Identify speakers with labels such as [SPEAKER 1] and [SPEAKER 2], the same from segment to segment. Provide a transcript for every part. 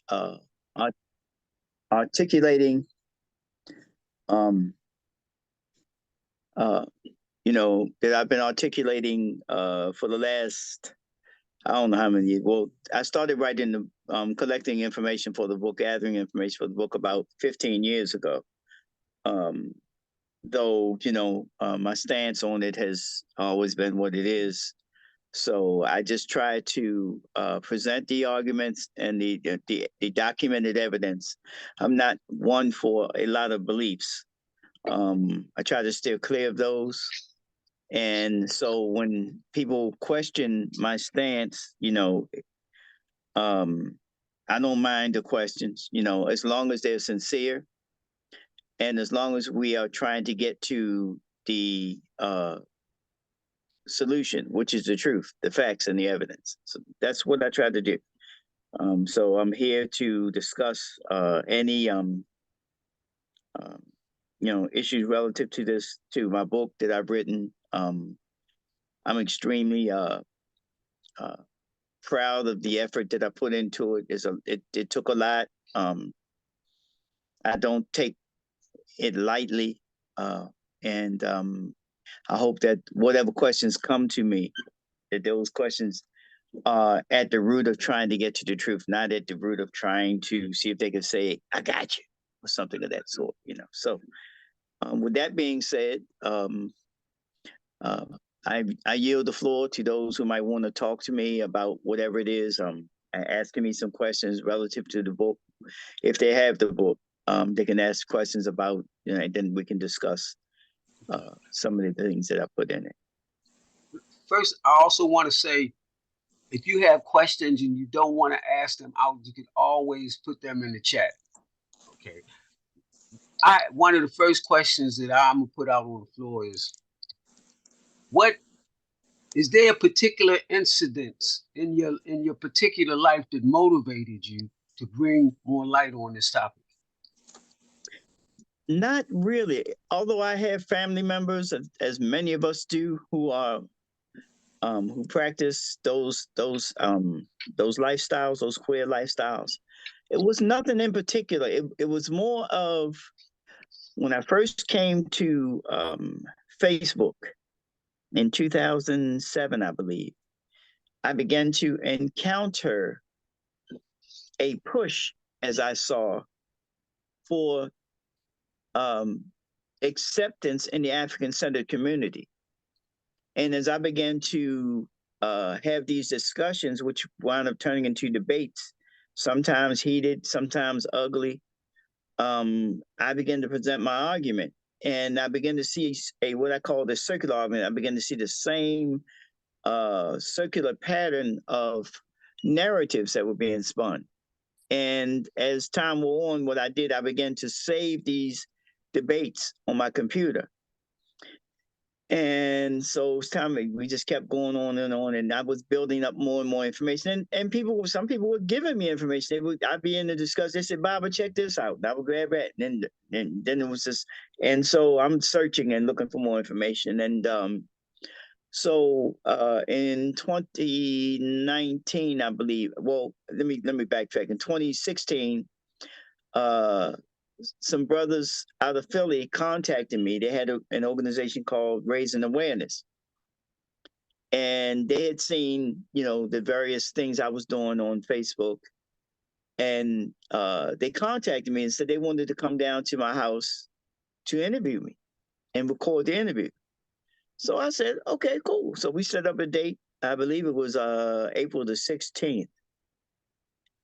[SPEAKER 1] uh, art- articulating, um, uh, that I've been articulating for the last, I don't know how many years. Well, I started writing collecting information for the book, gathering information for the book about 15 years ago. Um, though, my stance on it has always been what it is. So I just try to present the arguments and the documented evidence. I'm not one for a lot of beliefs. I try to steer clear of those. And so when people question my stance, I don't mind the questions, as long as they're sincere and as long as we are trying to get to the solution, which is the truth, the facts, and the evidence. So that's what I try to do. So I'm here to discuss any issues relative to my book that I've written. I'm extremely proud of the effort that I put into it. It took a lot. I don't take it lightly, and I hope that whatever questions come to me, that those questions are at the root of trying to get to the truth, not at the root of trying to see if they can say, "I got you," or something of that sort. So, with that being said, uh, I yield the floor to those who might want to talk to me about whatever it is, asking me some questions relative to the book. If they have the book, they can ask questions about, and then we can discuss some of the things that I put in it.
[SPEAKER 2] First, I also want to say, if you have questions and you don't want to ask them out, you can always put them in the chat. Okay. One of the first questions that I'm gonna put out on the floor is, what is there a particular incident in your particular life that motivated you to bring more light on this topic?
[SPEAKER 1] Not really. Although I have family members, as many of us do, who practice those lifestyles, those queer lifestyles. It was nothing in particular. It was more of when I first came to Facebook in 2007, I believe. I began to encounter a push, as I saw, for acceptance in the African Centered community. And as I began to have these discussions, which wound up turning into debates, sometimes heated, sometimes ugly, I began to present my argument. And I began to see what I call the circular argument. I began to see the same circular pattern of narratives that were being spun. And as time wore on, what I did, I began to save these debates on my computer. And so it's time we just kept going on, and I was building up more and more information. And some people were giving me information. I'd be in the discussion. They said, "Baba, check this out." And I would grab it, and then it was just. And so I'm searching and looking for more information. And so in 2019, I believe. Well, let me backtrack. In 2016, some brothers out of Philly contacted me. They had an organization called Raising Awareness. And they had seen, the various things I was doing on Facebook. And they contacted me and said they wanted to come down to my house to interview me and record the interview. So I said, okay, cool. So we set up a date. I believe it was April the 16th.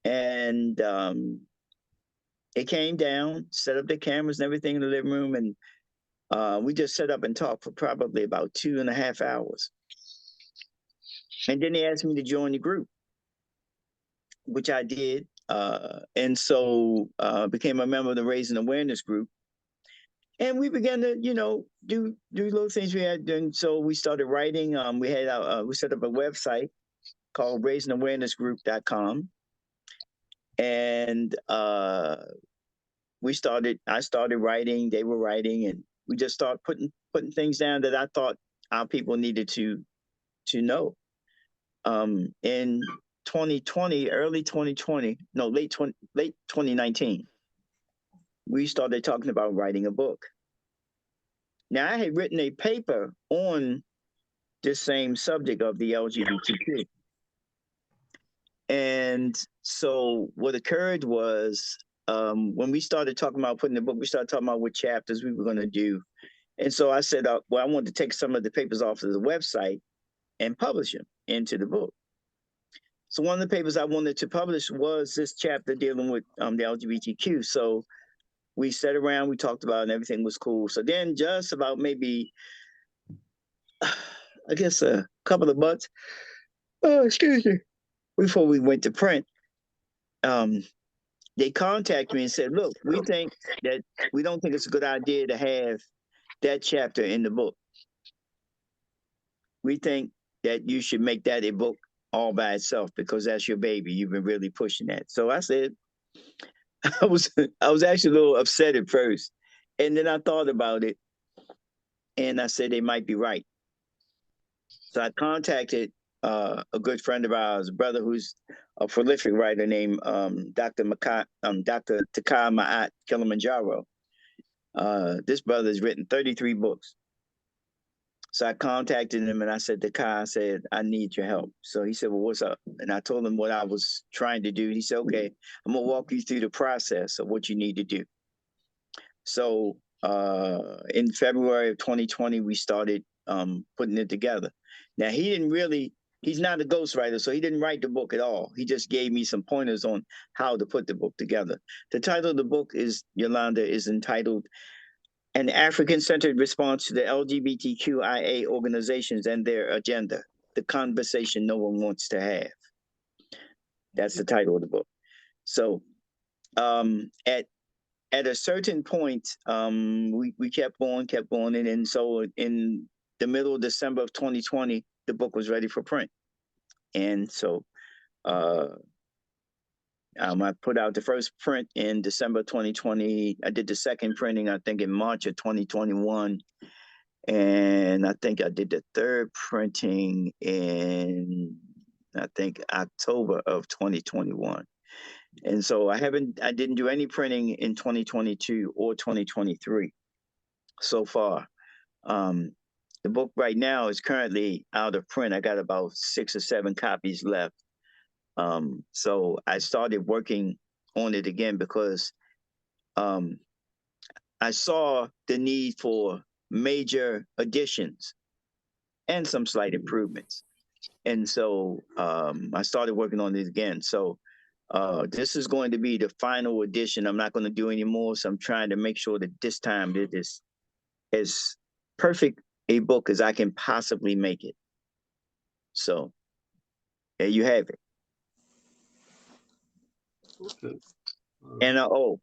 [SPEAKER 1] And they came down, set up the cameras and everything in the living room, and we just set up and talked for probably about 2.5 hours. And then they asked me to join the group, which I did. And so became a member of the Raising Awareness group. And we began to, do little things we had done. So we started writing. We set up a website called raisingawarenessgroup.com. And I started writing, they were writing, and we just started putting things down that I thought our people needed to know. In 2020, early 2020, no, late 2019, we started talking about writing a book. Now, I had written a paper on this same subject of the LGBTQ. And so what occurred was when we started talking about putting the book, we started talking about what chapters we were going to do. And so I said, well, I wanted to take some of the papers off of the website and publish them into the book. So one of the papers I wanted to publish was this chapter dealing with the LGBTQ. So we sat around, we talked about it, and everything was cool. So then just about maybe, I guess a couple of months, excuse me, before we went to print, they contacted me and said, look, we don't think it's a good idea to have that chapter in the book. We think that you should make that a book all by itself because that's your baby. You've been really pushing that. So I said, I was actually a little upset at first. And then I thought about it and I said they might be right. So I contacted a good friend of ours, a brother who's a prolific writer named Dr. Takai Ma'at Kilimanjaro. This brother has written 33 books. So I contacted him and I said to Kai, I said, I need your help. So he said, well, what's up? And I told him what I was trying to do. He said, okay, I'm going to walk you through the process of what you need to do. So in February of 2020, we started putting it together. Now, he's not a ghostwriter, so he didn't write the book at all. He just gave me some pointers on how to put the book together. The title of the book is, Yolanda, is entitled An African Centered Response to the LGBTQIA Organizations and Their Agenda, the Conversation No One Wants to Have. That's the title of the book. So at a certain point, we kept going, and then so in the middle of December of 2020, the book was ready for print. And so I put out the first print in December 2020. I did the second printing, I think, in March of 2021. And I think I did the third printing in, I think, October of 2021. And so I didn't do any printing in 2022 or 2023 so far. The book right now is currently out of print. I got about 6 or 7 copies left. So I started working on it again because I saw the need for major additions and some slight improvements. And so I started working on it again. So this is going to be the final edition. I'm not going to do any more. So I'm trying to make sure that this time it is as perfect a book as I can possibly make it. So there you have it.
[SPEAKER 2] Okay.
[SPEAKER 1] And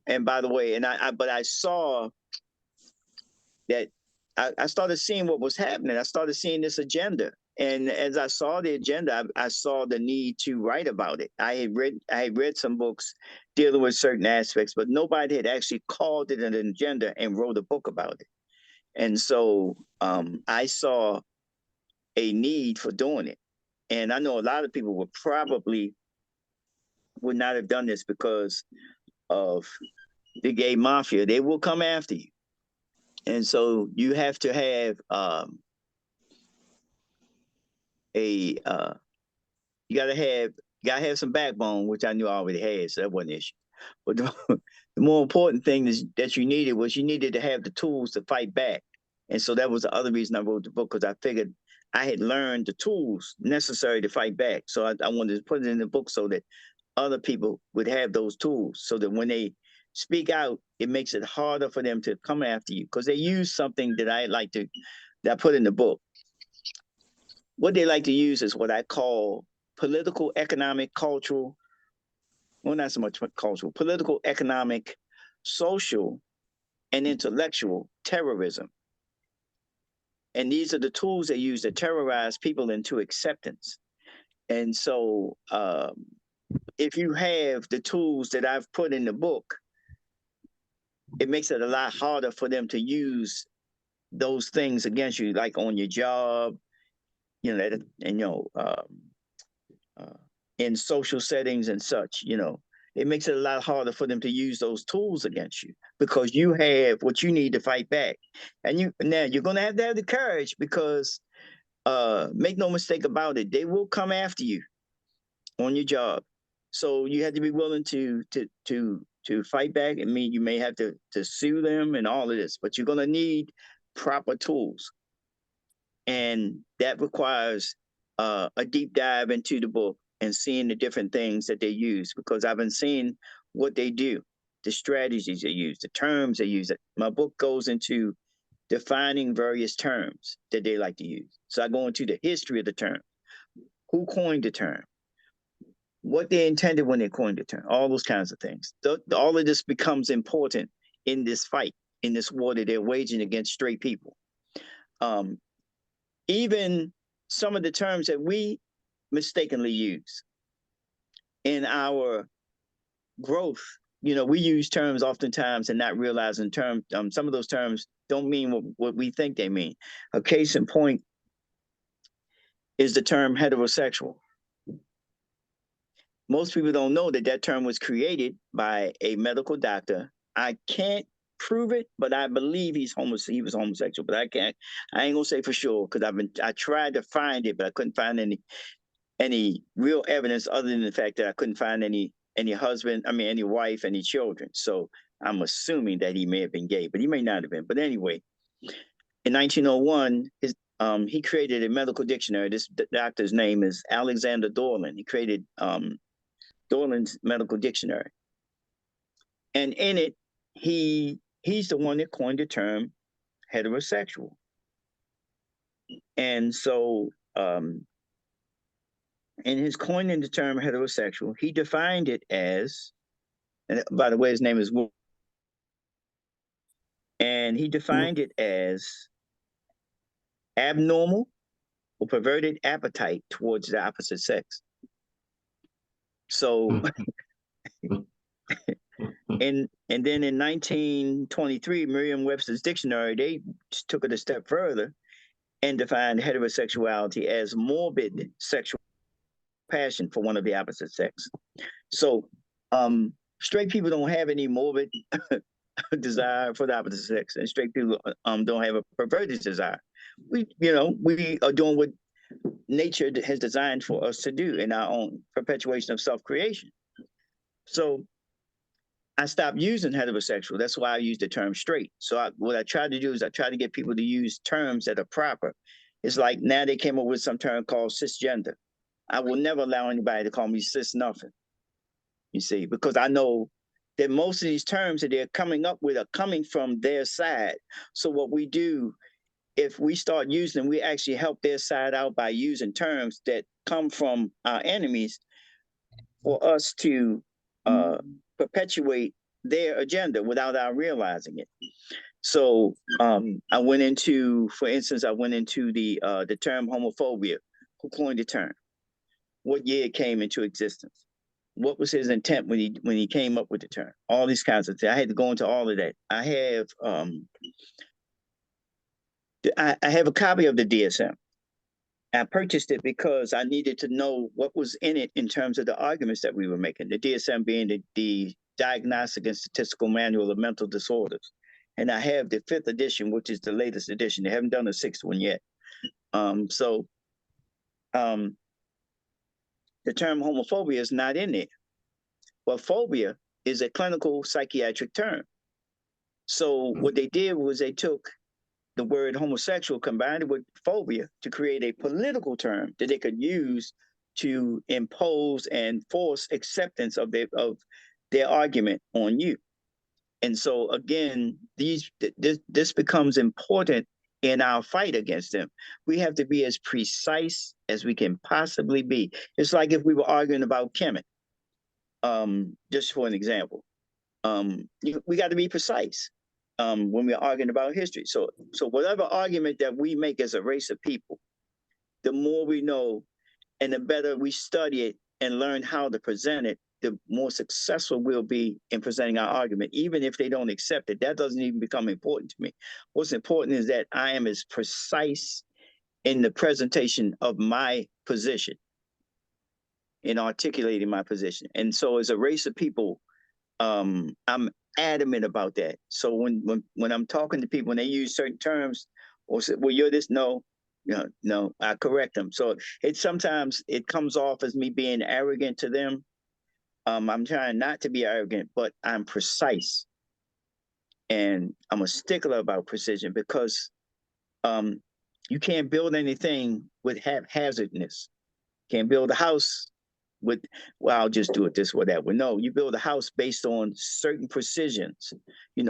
[SPEAKER 1] and by the way, but I saw that I started seeing what was happening. I started seeing this agenda. And as I saw the agenda, I saw the need to write about it. I had read some books dealing with certain aspects, but nobody had actually called it an agenda and wrote a book about it. And so I saw a need for doing it. And I know a lot of people would not have done this because of the gay mafia. They will come after you. And so you have to have you gotta have some backbone, which I knew I already had, so that wasn't an issue. But the more important thing is that you needed to have the tools to fight back. And so that was the other reason I wrote the book, because I figured I had learned the tools necessary to fight back. So I wanted to put it in the book so that other people would have those tools, so that when they speak out, it makes it harder for them to come after you, because they use something that I put in the book. What they like to use is what I call political, economic, cultural, well, not so much cultural, political, economic, social, and intellectual terrorism. And these are the tools they use to terrorize people into acceptance. And so if you have the tools that I've put in the book, it makes it a lot harder for them to use those things against you, like on your job, in social settings and such, it makes it a lot harder for them to use those tools against you because you have what you need to fight back. And you're going to have the courage because make no mistake about it, they will come after you on your job. So you have to be willing to fight back. I mean, you may have to sue them and all of this, but you're going to need proper tools. And that requires a deep dive into the book and seeing the different things that they use, because I've been seeing what they do, the strategies they use, the terms they use. My book goes into defining various terms that they like to use. So I go into the history of the term, who coined the term, what they intended when they coined the term, all those kinds of things. All of this becomes important in this fight, in this war that they're waging against straight people. Even some of the terms that we mistakenly use in our growth, we use terms oftentimes and not realizing some of those terms don't mean what we think they mean. A case in point is the term heterosexual. Most people don't know that term was created by a medical doctor. I can't prove it, but I believe he was homosexual, but I ain't gonna say for sure because I tried to find it, but I couldn't find any real evidence other than the fact that I couldn't find any any wife, any children. So I'm assuming that he may have been gay, but he may not have been. But anyway, in 1901, he created a medical dictionary. This doctor's name is Alexander Dorland. He created Dorland's medical dictionary. And in it, he's the one that coined the term heterosexual. And so in his coining the term heterosexual, he defined it as, and by the way, his name is Will, and he defined it as abnormal or perverted appetite towards the opposite sex. So and then in 1923, Merriam-Webster's dictionary, they took it a step further and defined heterosexuality as morbid sexual passion for one of the opposite sex. So straight people don't have any morbid desire for the opposite sex, and straight people don't have a perverted desire. We are doing what nature has designed for us to do in our own perpetuation of self-creation. So I stopped using heterosexual. That's why I use the term straight. So what I try to do is I try to get people to use terms that are proper. It's like now they came up with some term called cisgender. I will never allow anybody to call me cis nothing, you see, because I know that most of these terms that they're coming up with are coming from their side. So what we do, if we start using them, we actually help their side out by using terms that come from our enemies for us to perpetuate their agenda without our realizing it. So I went into the term homophobia. Who coined the term? What year it came into existence? What was his intent when he came up with the term? All these kinds of things. I had to go into all of that. I have a copy of the DSM. I purchased it because I needed to know what was in it in terms of the arguments that we were making. The DSM being the Diagnostic and Statistical Manual of Mental Disorders. And I have the 5th edition, which is the latest edition. They haven't done the 6th one yet. The term homophobia is not in there. Well, phobia is a clinical psychiatric term. So what they did was they took the word homosexual, combined it with phobia to create a political term that they could use to impose and force acceptance of their argument on you. And so again, this becomes important in our fight against them. We have to be as precise as we can possibly be. It's like if we were arguing about Kemet, just for an example. We got to be precise when we're arguing about history. So whatever argument that we make as a race of people, the more we know and the better we study it and learn how to present it, the more successful we'll be in presenting our argument. Even if they don't accept it, that doesn't even become important to me. What's important is that I am as precise in the presentation of my position. in articulating my position. And so as a race of people, I'm adamant about that. So when I'm talking to people and they use certain terms or say, well, you're this, no, I correct them. So sometimes it comes off as me being arrogant to them. I'm trying not to be arrogant, but I'm precise. And I'm a stickler about precision because you can't build anything with haphazardness. Can't build a house with, well, I'll just do it this or that. Well, no, you build a house based on certain precisions,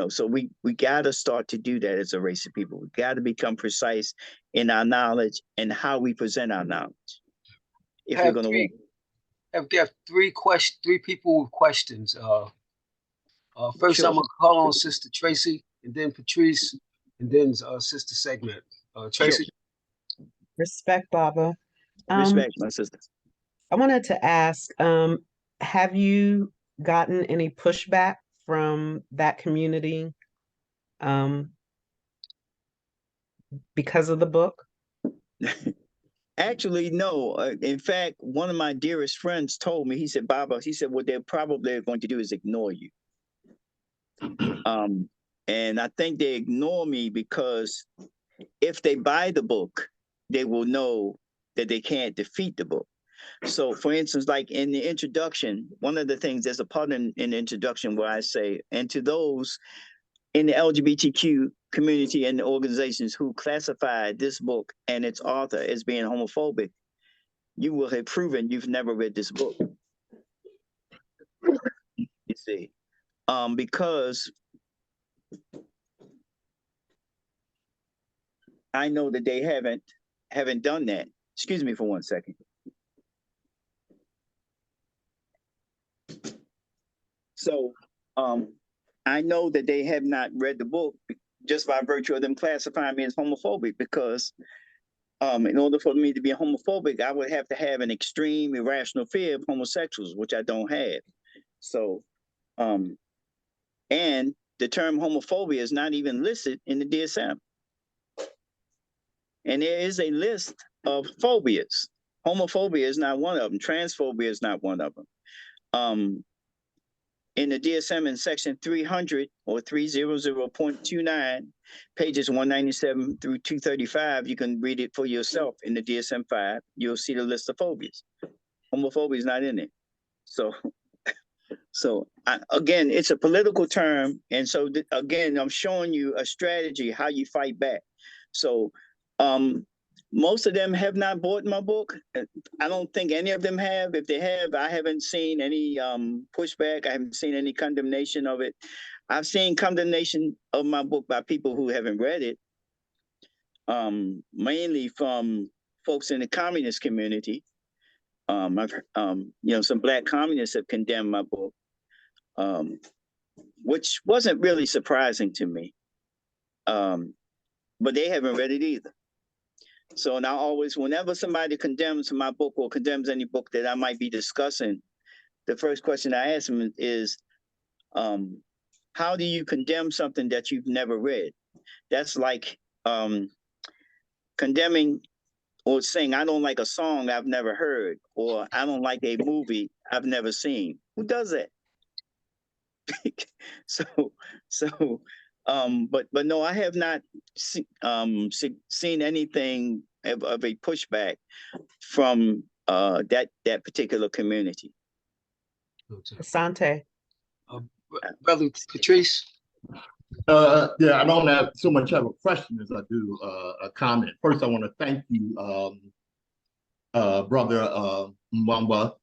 [SPEAKER 1] so we got to start to do that as a race of people. We got to become precise in our knowledge and how we present our knowledge. If we're going to win.
[SPEAKER 2] I've got three people with questions. First,
[SPEAKER 1] Sure.
[SPEAKER 2] I'm gonna call on Sister Tracy, and then Patrice, and then Sister Segment. Tracy.
[SPEAKER 3] Sure. Respect, Baba.
[SPEAKER 1] Respect, my sister.
[SPEAKER 3] I wanted to ask, have you gotten any pushback from that community because of the book?
[SPEAKER 1] Actually, no. In fact, one of my dearest friends told me, he said, Baba, what they're probably going to do is ignore you. And I think they ignore me because if they buy the book, they will know that they can't defeat the book. So, for instance, like in the introduction, one of the things, there's a part in the introduction where I say, and to those in the LGBTQ community and the organizations who classified this book and its author as being homophobic, you will have proven you've never read this book. You see, because I know that they haven't done that. Excuse me for 1 second. So I know that they have not read the book just by virtue of them classifying me as homophobic, because in order for me to be homophobic, I would have to have an extreme irrational fear of homosexuals, which I don't have. So, and the term homophobia is not even listed in the DSM. And there is a list of phobias. Homophobia is not one of them. Transphobia is not one of them. In the DSM in section 300 or 300.29, pages 197 through 235, you can read it for yourself in the DSM-5. You'll see the list of phobias. Homophobia is not in it. So again, it's a political term. And so again, I'm showing you a strategy, how you fight back. So most of them have not bought my book. I don't think any of them have. If they have, I haven't seen any pushback. I haven't seen any condemnation of it. I've seen condemnation of my book by people who haven't read it, mainly from folks in the communist community. I've some Black communists have condemned my book, which wasn't really surprising to me. But they haven't read it either. So now whenever somebody condemns my book or condemns any book that I might be discussing, the first question I ask them is, how do you condemn something that you've never read? That's like condemning or saying, I don't like a song I've never heard, or I don't like a movie I've never seen. Who does that? But no, I have not seen anything of a pushback from that particular community.
[SPEAKER 3] Asante.
[SPEAKER 2] Brother Patrice.
[SPEAKER 4] Yeah, I don't have so much of a question as I do a comment. First, I want to thank you, Brother Mwamba,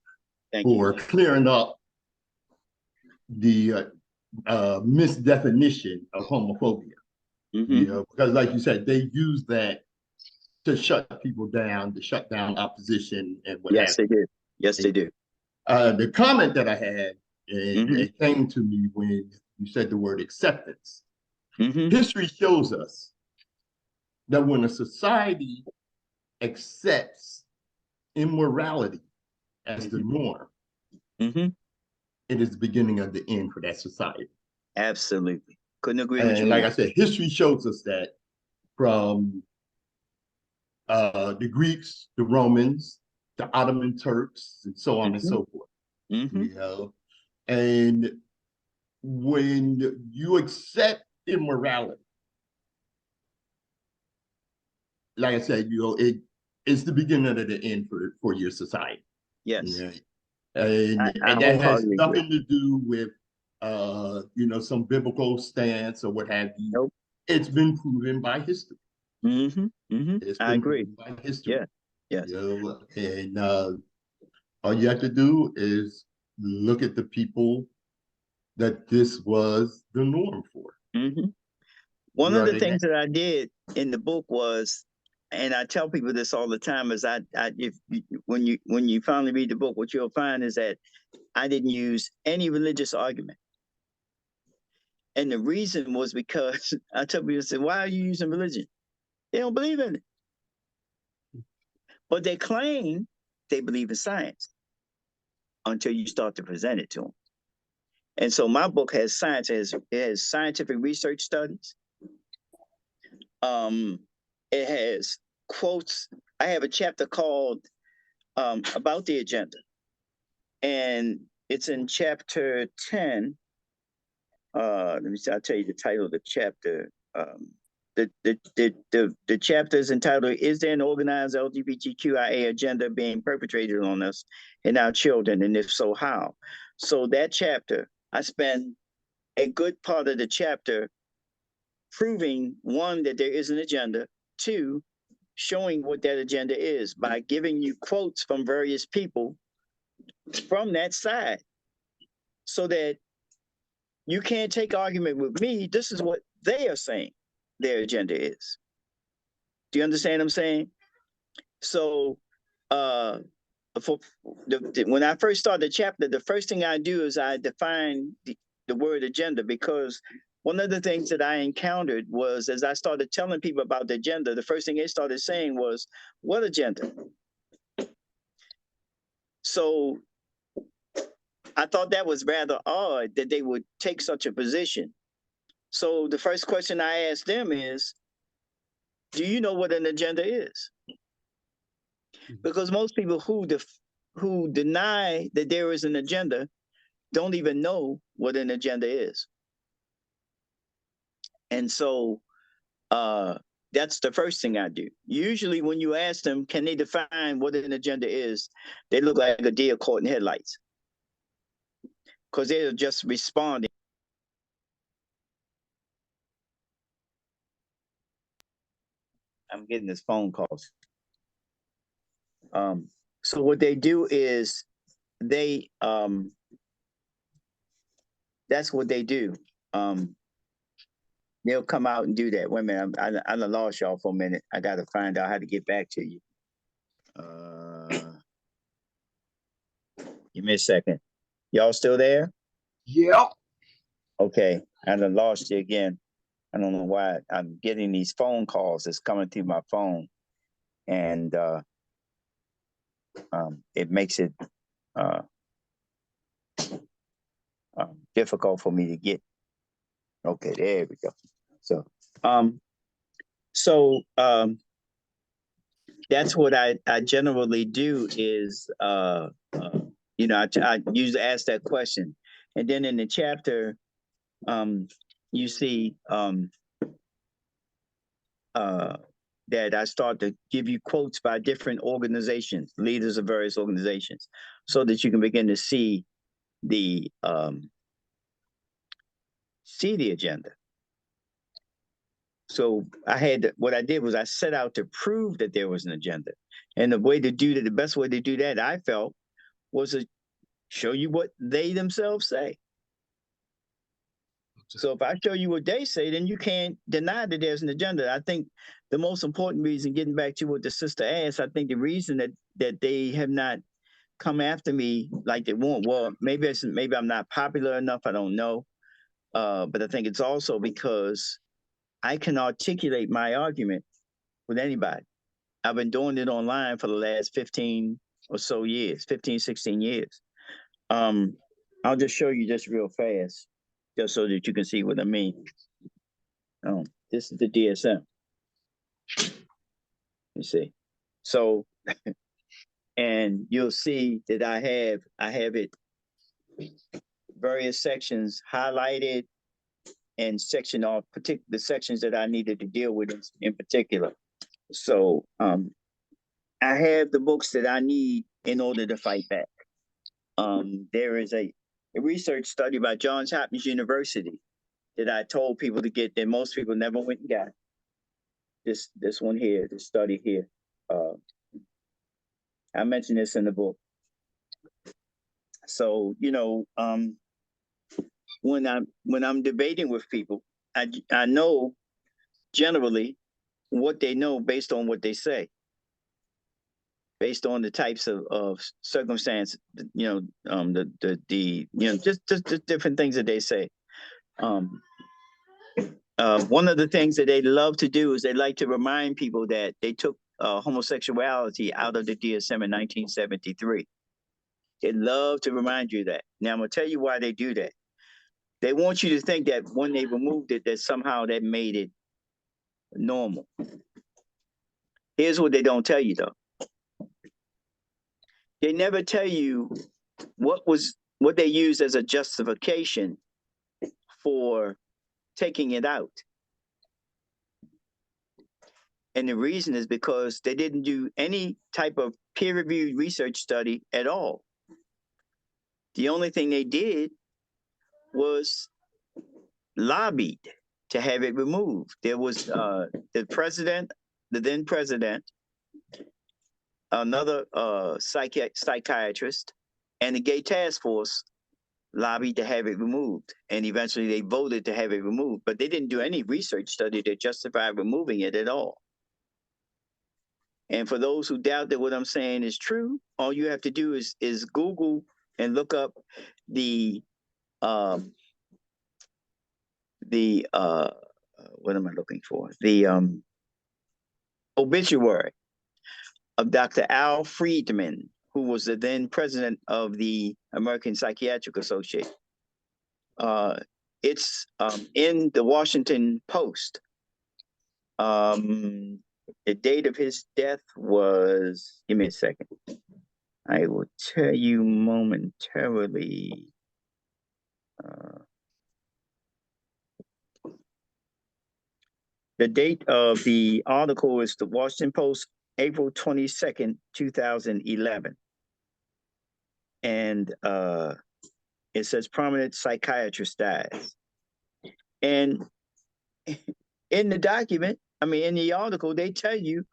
[SPEAKER 4] for clearing up the misdefinition of homophobia. Because like you said, they use that to shut people down, to shut down opposition and what
[SPEAKER 1] Yes, they do. Yes, they do.
[SPEAKER 4] The comment that I had, it came to me when you said the word acceptance. History shows us that when a society accepts immorality as the norm, it is the beginning of the end for that society.
[SPEAKER 1] Absolutely. Couldn't agree with you.
[SPEAKER 4] And like I said, history shows us that from the Greeks, the Romans, the Ottoman Turks, and so on and so forth.
[SPEAKER 1] Mm-hmm.
[SPEAKER 4] You know, and when you accept immorality, like I said, you know, it's the beginning of the end for your society.
[SPEAKER 1] Yes.
[SPEAKER 4] Yeah. And
[SPEAKER 1] I
[SPEAKER 4] that has
[SPEAKER 1] wholeheartedly
[SPEAKER 4] nothing to do with you know, some biblical stance or what have you.
[SPEAKER 1] Nope.
[SPEAKER 4] It's been proven by history.
[SPEAKER 1] Mm-hmm. Mm-hmm.
[SPEAKER 4] It's
[SPEAKER 1] I
[SPEAKER 4] been
[SPEAKER 1] agree.
[SPEAKER 4] proven by history.
[SPEAKER 1] Yeah. Yes.
[SPEAKER 4] You know, and all you have to do is look at the people that this was the norm for.
[SPEAKER 1] Mm-hmm. One of
[SPEAKER 4] Where
[SPEAKER 1] the
[SPEAKER 4] they
[SPEAKER 1] things that I did in the book was, and I tell people this all the time, is when you finally read the book, what you'll find is that I didn't use any religious argument. And the reason was because I tell people, say, why are you using religion? They don't believe in it. But they claim they believe in science until you start to present it to them. And so my book has science, it has scientific research studies. It has quotes. I have a chapter called about the agenda. And it's in chapter 10. Let me see, I'll tell you the title of the chapter. The chapter is entitled, "Is there an organized LGBTQIA agenda being perpetrated on us and our children? And if so, how?" So that chapter, I spend a good part of the chapter proving, one, that there is an agenda, two, showing what that agenda is by giving you quotes from various people from that side, so that you can't take argument with me. This is what they are saying their agenda is. Do you understand what I'm saying? So when I first started the chapter, the first thing I do is I define the word agenda, because one of the things that I encountered was, as I started telling people about the agenda, the first thing they started saying was, "What agenda?" So I thought that was rather odd that they would take such a position. So the first question I asked them is, do you know what an agenda is? Because most people who deny that there is an agenda don't even know what an agenda is. And so that's the first thing I do. Usually when you ask them, can they define what an agenda is, they look like a deer caught in headlights, because they're just responding. I'm getting this phone calls. So what they do is they that's what they do. They'll come out and do that. Wait a minute, I done lost y'all for a minute. I gotta find out how to get back to you. Give me a second. Y'all still there?
[SPEAKER 2] Yep.
[SPEAKER 1] Okay, I done lost you again. I don't know why I'm getting these phone calls that's coming through my phone, and it makes it difficult for me to get. Okay, there we go. So that's what I generally do is, you know, I usually ask that question. And then in the chapter, you see that I start to give you quotes by different organizations, leaders of various organizations, so that you can begin to see the agenda. So what I did was I set out to prove that there was an agenda. And the way to do that, the best way to do that, I felt, was to show you what they themselves say. So if I show you what they say, then you can't deny that there's an agenda. I think the most important reason, getting back to what the sister asked, I think the reason that they have not come after me like they want, well, maybe I'm not popular enough, I don't know. But I think it's also because I can articulate my argument with anybody. I've been doing it online for the last 15 or so years, 15, 16 years. I'll just show you this real fast, just so that you can see what I mean. This is the DSM. You see. So And you'll see that I have it various sections highlighted and section off particular sections that I needed to deal with in particular. So I have the books that I need in order to fight back. There is a research study by Johns Hopkins University that I told people to get that most people never went and got. This one here, this study here. I mentioned this in the book. So, you know, when I'm debating with people, I know generally what they know based on what they say, based on the types of circumstance, you know, the you know, just different things that they say. One of the things that they love to do is they like to remind people that they took homosexuality out of the DSM in 1973. They love to remind you that. Now I'm gonna tell you why they do that. They want you to think that when they removed it, that somehow that made it normal. Here's what they don't tell you though. They never tell you what they used as a justification for taking it out. And the reason is because they didn't do any type of peer-reviewed research study at all. The only thing they did was lobbied to have it removed. There was the then president, another psychiatrist, and the gay task force lobbied to have it removed. And eventually they voted to have it removed, but they didn't do any research study to justify removing it at all. And for those who doubt that what I'm saying is true, all you have to do is Google and look up the what am I looking for? The obituary of Dr. Al Friedman, who was the then president of the American Psychiatric Association. It's in the Washington Post. The date of his death was, give me a second. I will tell you momentarily. The date of the article is the Washington Post, April 22nd, 2011. And it says prominent psychiatrist dies. And in the document, I mean, in the article, they tell you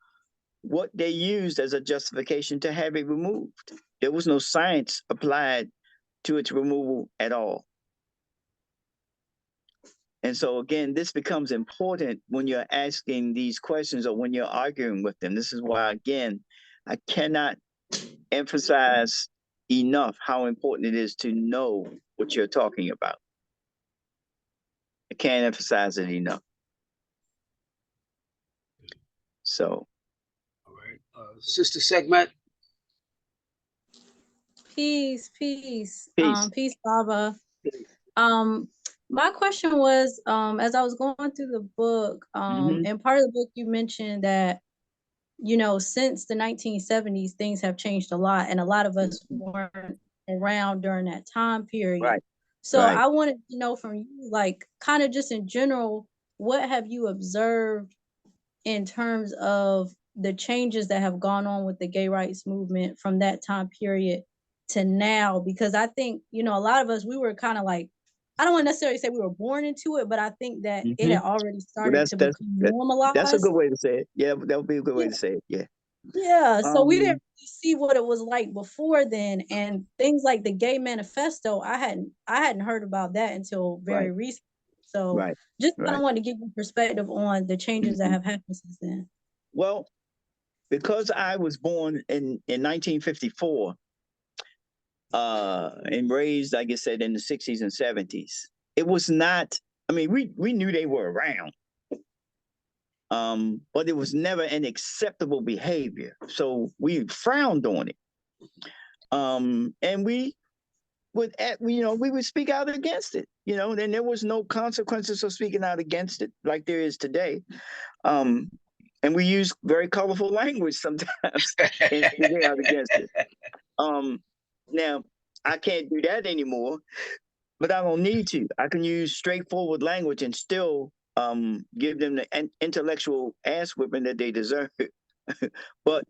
[SPEAKER 1] what they used as a justification to have it removed. There was no science applied to its removal at all. And so again, this becomes important when you're asking these questions or when you're arguing with them. This is why, again, I cannot emphasize enough how important it is to know what you're talking about. I can't emphasize it enough. So.
[SPEAKER 2] All right. Sister Segment.
[SPEAKER 5] Peace, Baba. My question was, as I was going through the book, and part of the book you mentioned that, you know, since the 1970s, things have changed a lot, and a lot of us weren't around during that time period.
[SPEAKER 1] Right.
[SPEAKER 5] So I wanted to know from you, like, kind of just in general, what have you observed in terms of the changes that have gone on with the gay rights movement from that time period to now? Because I think, you know, a lot of us, we were kind of like, I don't want to necessarily say we were born into it, but I think that it had already started to become normalized.
[SPEAKER 1] That's a good way to say it. Yeah, that would be a good way to say it. Yeah.
[SPEAKER 5] Yeah. So we didn't really see what it was like before then, and things like the Gay Manifesto, I hadn't heard about that until very recently. So just kind of wanted to give you perspective on the changes that have happened since then.
[SPEAKER 1] Well, because I was born in 1954. And raised, like I said, in the 60s and 70s. It was not, I mean, we knew they were around, but it was never an acceptable behavior. So we frowned on it. And we would, you know, we would speak out against it, you know, and there was no consequences for speaking out against it like there is today. And we use very colorful language sometimes and get out against it. Now, I can't do that anymore, but I don't need to. I can use straightforward language and still give them the intellectual ass whipping that they deserve. But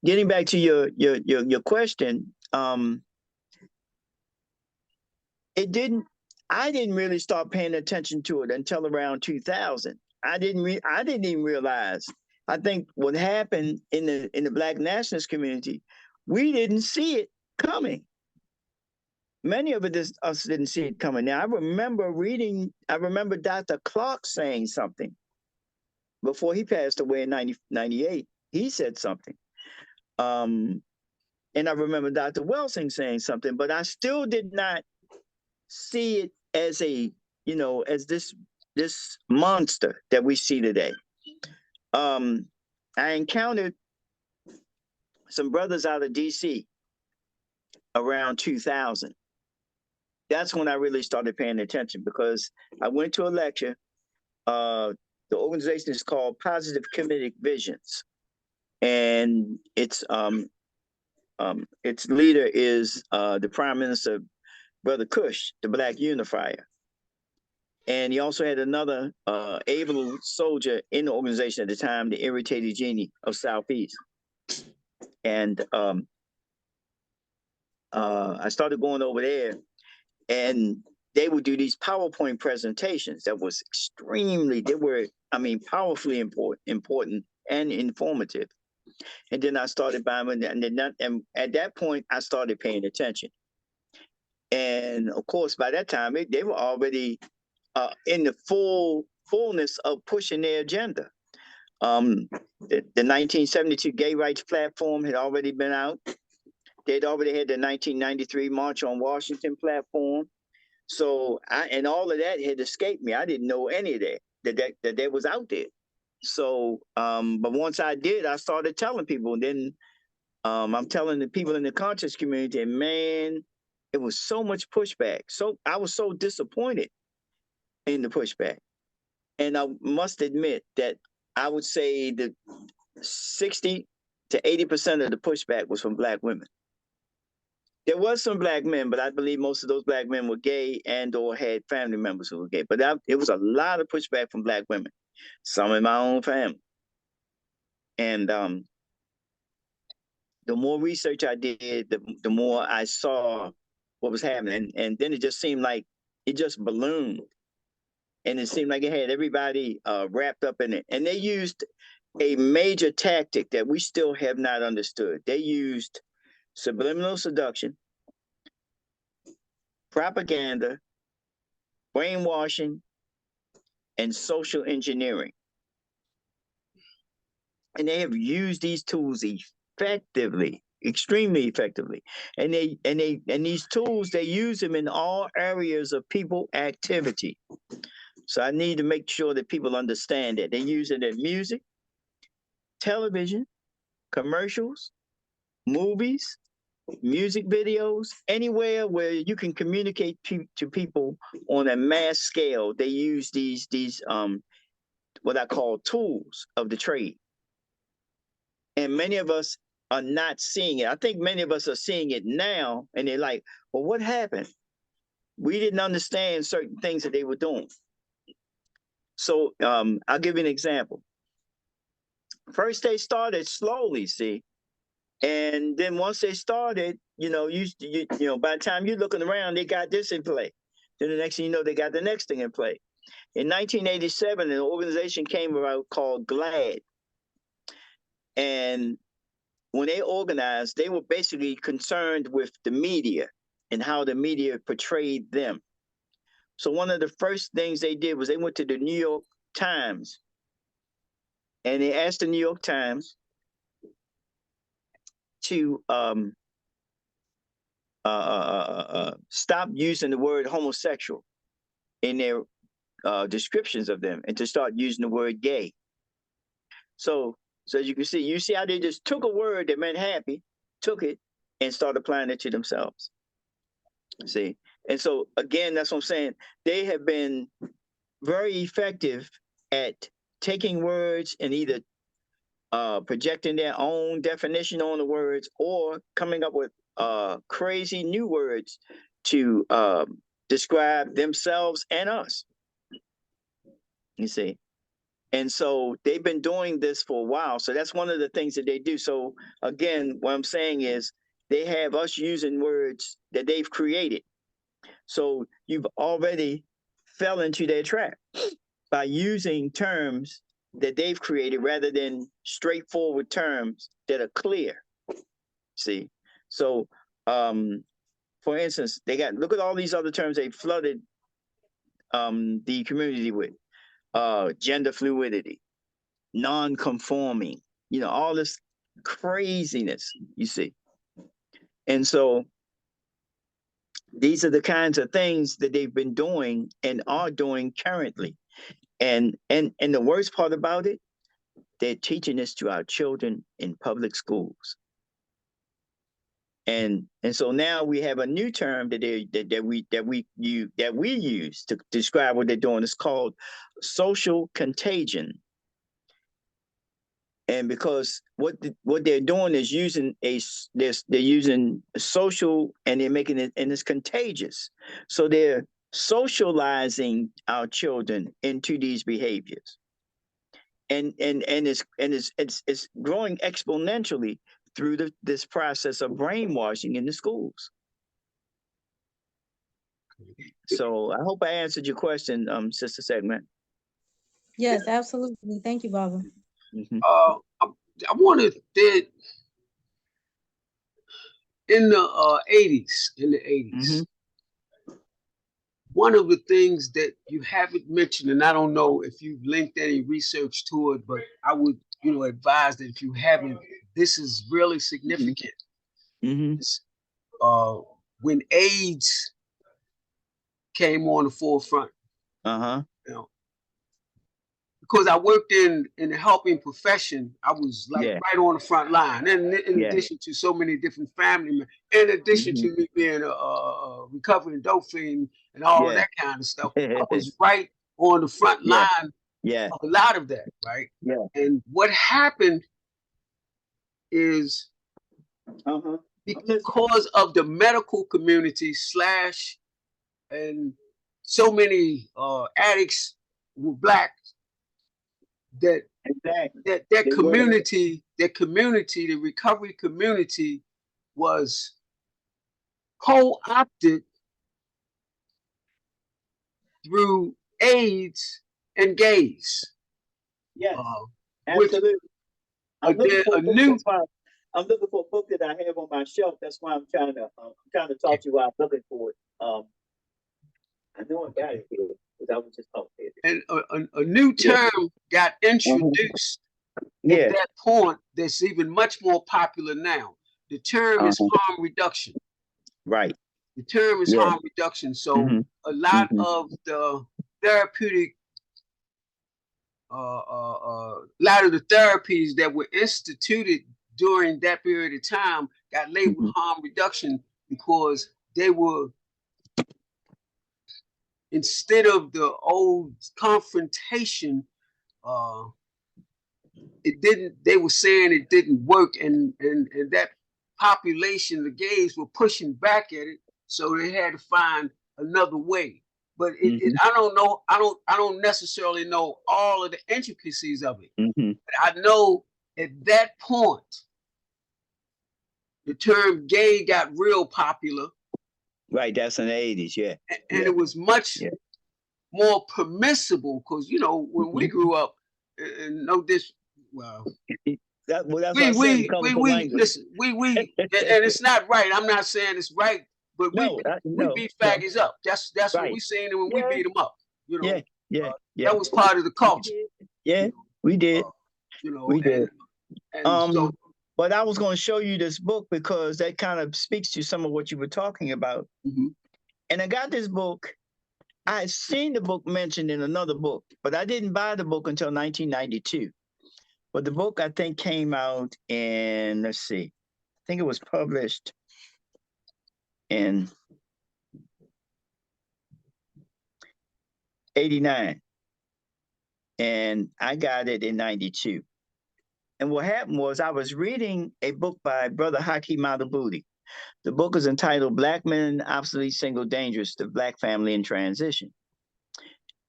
[SPEAKER 1] getting back to your question, I didn't really start paying attention to it until around 2000. I didn't even realize. I think what happened in the Black nationalist community, we didn't see it coming. Many of us didn't see it coming. Now, I remember Dr. Clark saying something before he passed away in 1998. He said something. And I remember Dr. Welsing saying something, but I still did not see it as as this monster that we see today. I encountered some brothers out of DC around 2000. That's when I really started paying attention, because I went to a lecture. The organization is called Positive Comedic Visions, and its leader is the Prime Minister, Brother Cush, the Black Unifier. And he also had another able soldier in the organization at the time, the Irritated Genie of Southeast. And I started going over there, and they would do these PowerPoint presentations that was powerfully important and informative. And then I started buying, and at that point, I started paying attention. And of course, by that time, they were already in the fullness of pushing their agenda. The 1972 Gay Rights Platform had already been out. They'd already had the 1993 March on Washington platform. So and all of that had escaped me. I didn't know any of that was out there. So, but once I did, I started telling people. And then I'm telling the people in the conscious community, and man, it was so much pushback. So I was so disappointed in the pushback. And I must admit that I would say that 60 to 80% of the pushback was from Black women. There was some Black men, but I believe most of those Black men were gay and or had family members who were gay. But it was a lot of pushback from Black women, some in my own family. And the more research I did, the more I saw what was happening. And then it just seemed like it just ballooned. And it seemed like it had everybody wrapped up in it. And they used a major tactic that we still have not understood. They used subliminal seduction, propaganda, brainwashing, and social engineering. And they have used these tools effectively, extremely effectively. And these tools, they use them in all areas of people activity. So I need to make sure that people understand that. They use it in music, television, commercials, movies, music videos, anywhere where you can communicate to people on a mass scale. They use these what I call tools of the trade. And many of us are not seeing it. I think many of us are seeing it now, and they're like, well, what happened? We didn't understand certain things that they were doing. So I'll give you an example. First, they started slowly, see? And then once they started, you know, by the time you're looking around, they got this in play. Then the next thing you know, they got the next thing in play. In 1987, an organization came about called GLAAD. And when they organized, they were basically concerned with the media and how the media portrayed them. So one of the first things they did was they went to the New York Times, and they asked the New York Times to stop using the word homosexual in their descriptions of them, and to start using the word gay. So as you can see, how they just took a word that meant happy, took it, and started applying it to themselves. See? And so again, that's what I'm saying. They have been very effective at taking words and either projecting their own definition on the words, or coming up with crazy new words to describe themselves and us. You see? And so they've been doing this for a while. So that's one of the things that they do. So again, what I'm saying is they have us using words that they've created. So you've already fell into their trap by using terms that they've created rather than straightforward terms that are clear. See? So for instance, they got, look at all these other terms they flooded the community with. Gender fluidity, non-conforming, you know, all this craziness, you see. And so these are the kinds of things that they've been doing and are doing currently. And the worst part about it, they're teaching this to our children in public schools. And so now we have a new term that we use to describe what they're doing. It's called social contagion. And because what they're doing is they're using social, and they're making it, and it's contagious. So they're socializing our children into these behaviors, and it's growing exponentially through this process of brainwashing in the schools. So I hope I answered your question, Sister Segment.
[SPEAKER 5] Yes, absolutely. Thank you, Baba.
[SPEAKER 1] Mm-hmm.
[SPEAKER 2] I wanted that in the 80s, mm-hmm. One of the things that you haven't mentioned, and I don't know if you've linked any research to it, but I would, advise that if you haven't, this is really significant. Mm-hmm. When AIDS came on the forefront, because I worked in the helping profession, I was like right on the front line. And in addition to so many different family members, in addition to me being a recovering dope fiend and all of that kind of stuff, I was right on the front line of a lot of that, right? Yeah. And what happened is because of the medical community / and so many addicts were Black, that community, the recovery community, was co-opted through AIDS and gays.
[SPEAKER 1] Yes, absolutely. I'm looking for a book that I have on my shelf. That's why I'm trying to talk to you while I'm looking for it. I know I got it here, because I was just talking.
[SPEAKER 2] And a new term got introduced at that point that's even much more popular now. The term is harm reduction.
[SPEAKER 1] Right.
[SPEAKER 2] The term is harm reduction. So a lot of the therapeutic, lot of the therapies that were instituted during that period of time got labeled harm reduction, because they were, instead of the old confrontation, they were saying it didn't work, and that population, the gays, were pushing back at it, so they had to find another way. But I don't know, I don't necessarily know all of the intricacies of it. But I know at that point, the term gay got real popular.
[SPEAKER 1] Right, that's in the 80s,
[SPEAKER 2] and it was much more permissible, because when we grew up, and
[SPEAKER 1] that's
[SPEAKER 2] we listen, and it's not right. I'm not saying it's right, but we beat faggots up. That's what we seen, and when we beat them up, that was part of the culture.
[SPEAKER 1] Yeah, we did.
[SPEAKER 2] We did. And
[SPEAKER 1] but I was going to show you this book, because that kind of speaks to some of what you were talking about. And I got this book. I had seen the book mentioned in another book, but I didn't buy the book until 1992. But the book, I think, came out in, let's see, I think it was published in 89. And I got it in 92. And what happened was I was reading a book by Brother Haki Madhubuti. The book is entitled Black Men, Obsolete, Single, Dangerous, The Black Family in Transition.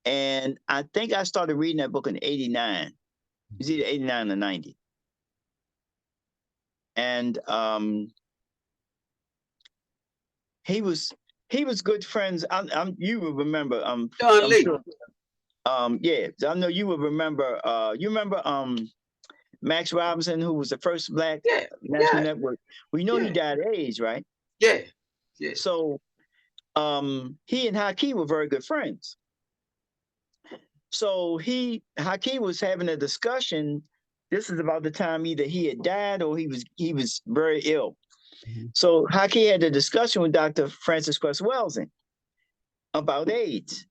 [SPEAKER 1] And I think I started reading that book in 89. It's either 89 or 90. And he was good friends. You will remember.
[SPEAKER 2] John Lee.
[SPEAKER 1] Sure, yeah, I know you will remember. You remember Max Robinson, who was the first Black National Network. Well, you know he died of AIDS, right?
[SPEAKER 2] Yeah, yeah.
[SPEAKER 1] So he and Haki were very good friends. So Haki was having a discussion. This is about the time either he had died or he was very ill. Mm-hmm. So Haki had a discussion with Dr. Frances Cress Welsing about AIDS.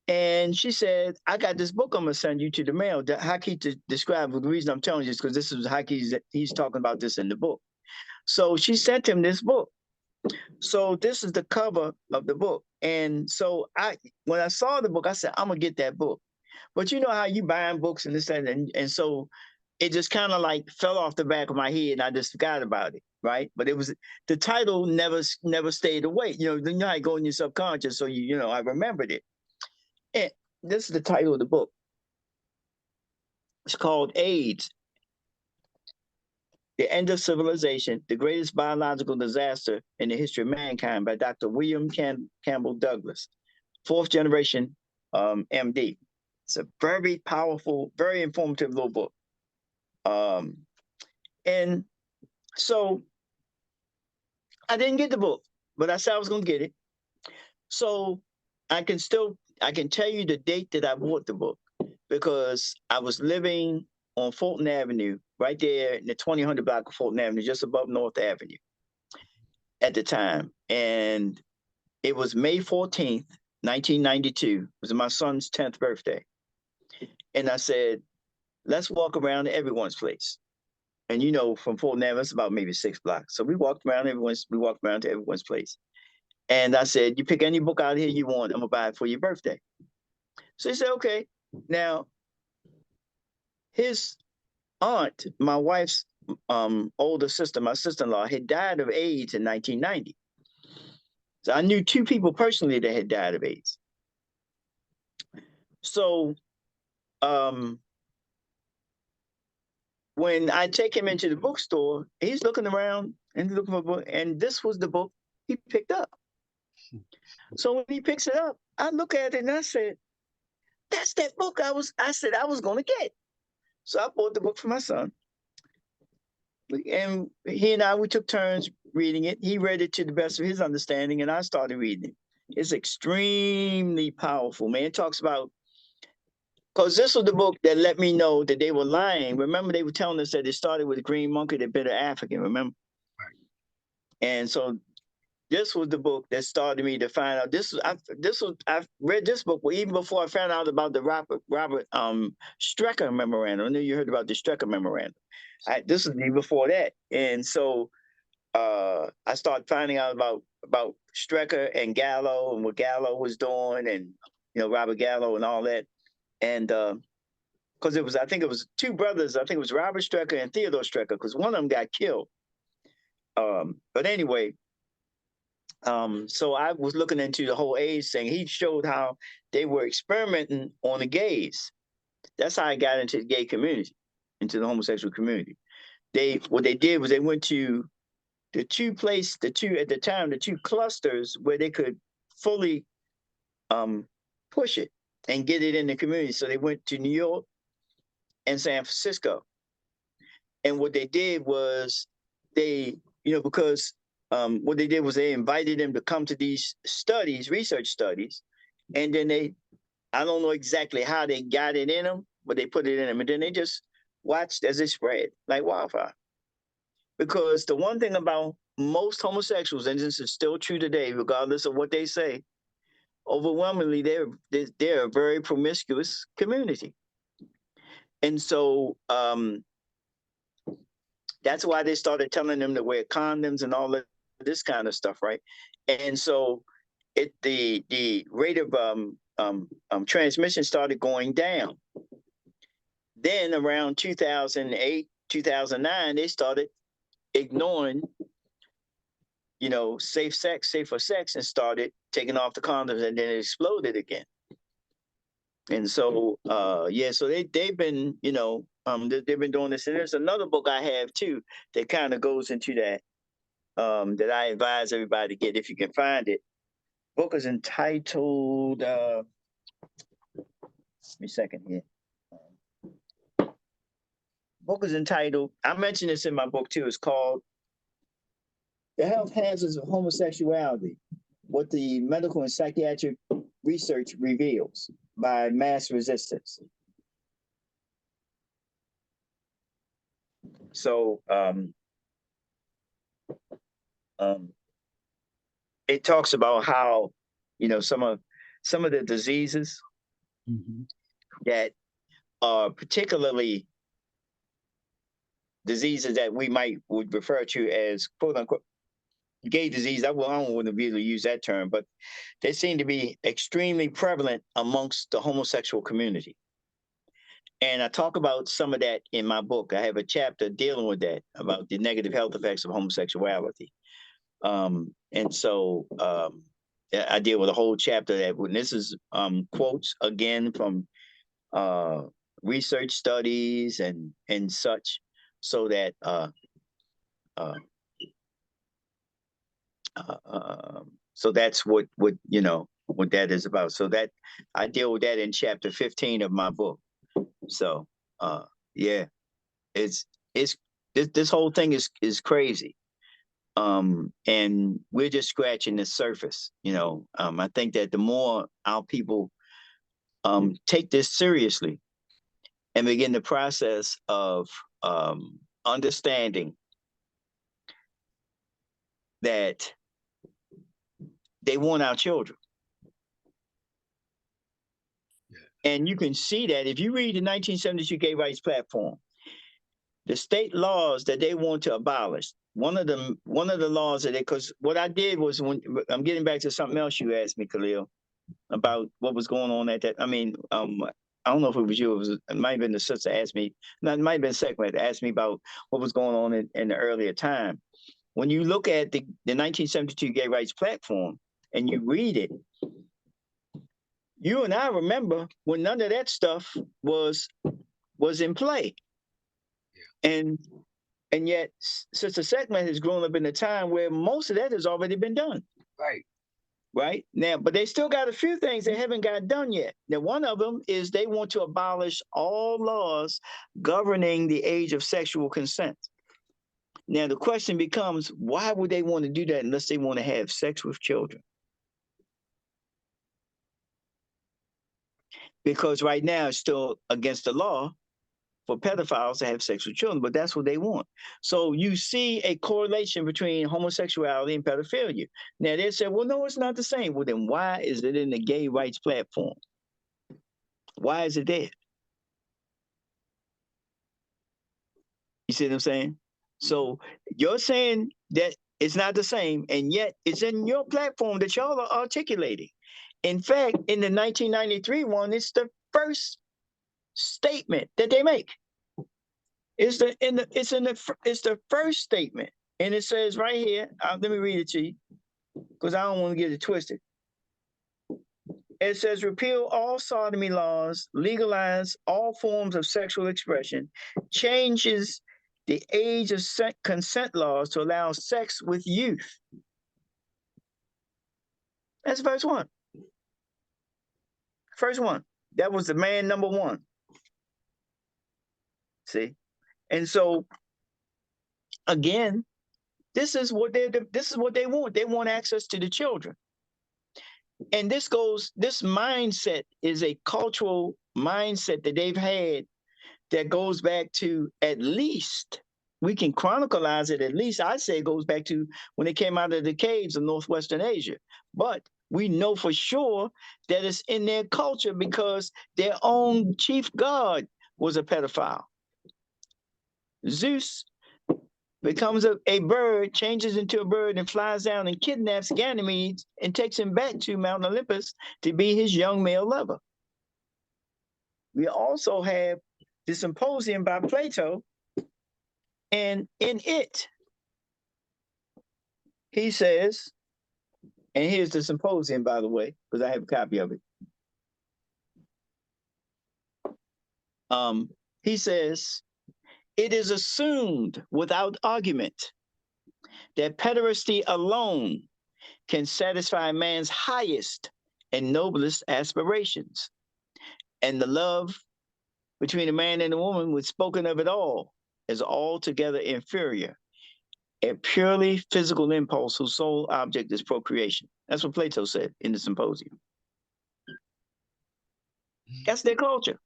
[SPEAKER 1] And she said, I got this book I'm going to send you to the mail. Haki to describe, the reason I'm telling you is because this is he's talking about this in the book. So she sent him this book. So this is the cover of the book. And so when I saw the book, I said, I'm going to get that book. But you know how you buying books and this, and so it just kind of like fell off the back of my head and I just forgot about it, right? But it was, the title never stayed away. You know how you go in your subconscious, so I remembered it. And this is the title of the book. It's called AIDS, The End of Civilization, the Greatest Biological Disaster in the History of Mankind by Dr. William Campbell Douglas, 4th generation MD. It's a very powerful, very informative little book. And so I didn't get the book, but I said I was going to get it. So I can tell you the date that I bought the book, because I was living on Fulton Avenue, right there in the 2000 block of Fulton Avenue, just above North Avenue at the time. And it was May 14th, 1992. It was my son's 10th birthday. And I said, let's walk around to everyone's place. And from Fulton Avenue, it's about maybe 6 blocks. So we walked around to everyone's place. And I said, you pick any book out here you want, I'm gonna buy it for your birthday. So he said, okay. Now, his aunt, my wife's older sister, my sister-in-law, had died of AIDS in 1990. So I knew 2 people personally that had died of AIDS. So when I take him into the bookstore, he's looking around and looking for a book, and this was the book he picked up. So when he picks it up, I look at it and I said, that's that book I said I was going to get. So I bought the book for my son. And he and we took turns reading it. He read it to the best of his understanding, and I started reading it. It's extremely powerful, man. It talks about, because this was the book that let me know that they were lying. Remember, they were telling us that it started with a green monkey that bit an African, remember? Right. And so this was the book that started me to find out. I've read this book even before I found out about the Robert Strecker memorandum. I knew you heard about the Strecker memorandum. This was even before that. And so I started finding out about Strecker and Gallo and what Gallo was doing, and Robert Gallo and all that. And because I think it was 2 brothers. I think it was Robert Strecker and Theodore Strecker, because one of them got killed. But anyway, so I was looking into the whole AIDS thing. He showed how they were experimenting on the gays. That's how I got into the gay community, into the homosexual community. What they did was they went to the 2 clusters where they could fully push it and get it in the community. So they went to New York and San Francisco. And what they did was because what they did was they invited them to come to these research studies, and then I don't know exactly how they got it in them, but they put it in them, and then they just watched as it spread like wildfire. Because the one thing about most homosexuals, and this is still true today, regardless of what they say, overwhelmingly they're a very promiscuous community. And so that's why they started telling them to wear condoms and all of this kind of stuff, right? And so the rate of transmission started going down. Then around 2008, 2009, they started ignoring, safe sex, safer sex, and started taking off the condoms, and then it exploded again. And so, so they've been, they've been doing this. And there's another book I have too that kind of goes into that, that I advise everybody to get if you can find it. Book is entitled, give me a second here. Book is entitled, I mentioned this in my book too, it's called The Health Hazards of Homosexuality, What the Medical and Psychiatric Research Reveals, by Mass Resistance. So it talks about how, some of the diseases that are particularly diseases that we would refer to as quote unquote gay disease. I wouldn't really use that term, but they seem to be extremely prevalent amongst the homosexual community. And I talk about some of that in my book. I have a chapter dealing with that, about the negative health effects of homosexuality. And so I deal with a whole chapter that, when this is quotes again from research studies and such, so that so that's what that is about. So that I deal with that in chapter 15 of my book. So it's this whole thing is crazy. And we're just scratching the surface. I think that the more our people take this seriously and begin the process of understanding that they want our children. Yeah. And you can see that if you read the 1972 Gay Rights Platform, the state laws that they want to abolish, one of the laws that because what I did was, when I'm getting back to something else you asked me, Khalil, about what was going on at that. I mean, I don't know if it was you. It might have been the sister asked me. No, it might have been the second one asked me about what was going on in the earlier time. When you look at the 1972 Gay Rights Platform and you read it, you and I remember when none of that stuff was in play. Yeah. And yet, Sister Seckman has grown up in a time where most of that has already been done. Right now, but they still got a few things they haven't got done yet. Now, one of them is they want to abolish all laws governing the age of sexual consent. Now, the question becomes, why would they want to do that unless they want to have sex with children? Because right now it's still against the law for pedophiles to have sex with children, but that's what they want. So you see a correlation between homosexuality and pedophilia. Now they say, well, no, it's not the same. Well, then why is it in the Gay Rights Platform? Why is it there? You see what I'm saying? So you're saying that it's not the same, and yet it's in your platform that y'all are articulating. In fact, in the 1993 one, it's the first statement that they make. It's the first statement, and it says right here. Let me read it to you, because I don't want to get it twisted. It says, repeal all sodomy laws, legalize all forms of sexual expression, changes the age of consent laws to allow sex with youth. That's verse 1. First one. That was the man number 1. See? And so, again, this is what they want. They want access to the children. And this mindset is a cultural mindset that they've had that goes back to, at least, we can chronicleize it, at least I say it goes back to when they came out of the caves of Northwestern Asia. But we know for sure that it's in their culture because their own chief god was a pedophile. Zeus becomes a bird, changes into a bird, and flies down and kidnaps Ganymedes and takes him back to Mount Olympus to be his young male lover. We also have the Symposium by Plato And in it, he says, and here's the symposium, by the way, because I have a copy of it. He says, it is assumed without argument that pederasty alone can satisfy man's highest and noblest aspirations. And the love between a man and a woman was spoken of at all as altogether inferior, a purely physical impulse whose sole object is procreation. That's what Plato said in the symposium. That's their culture.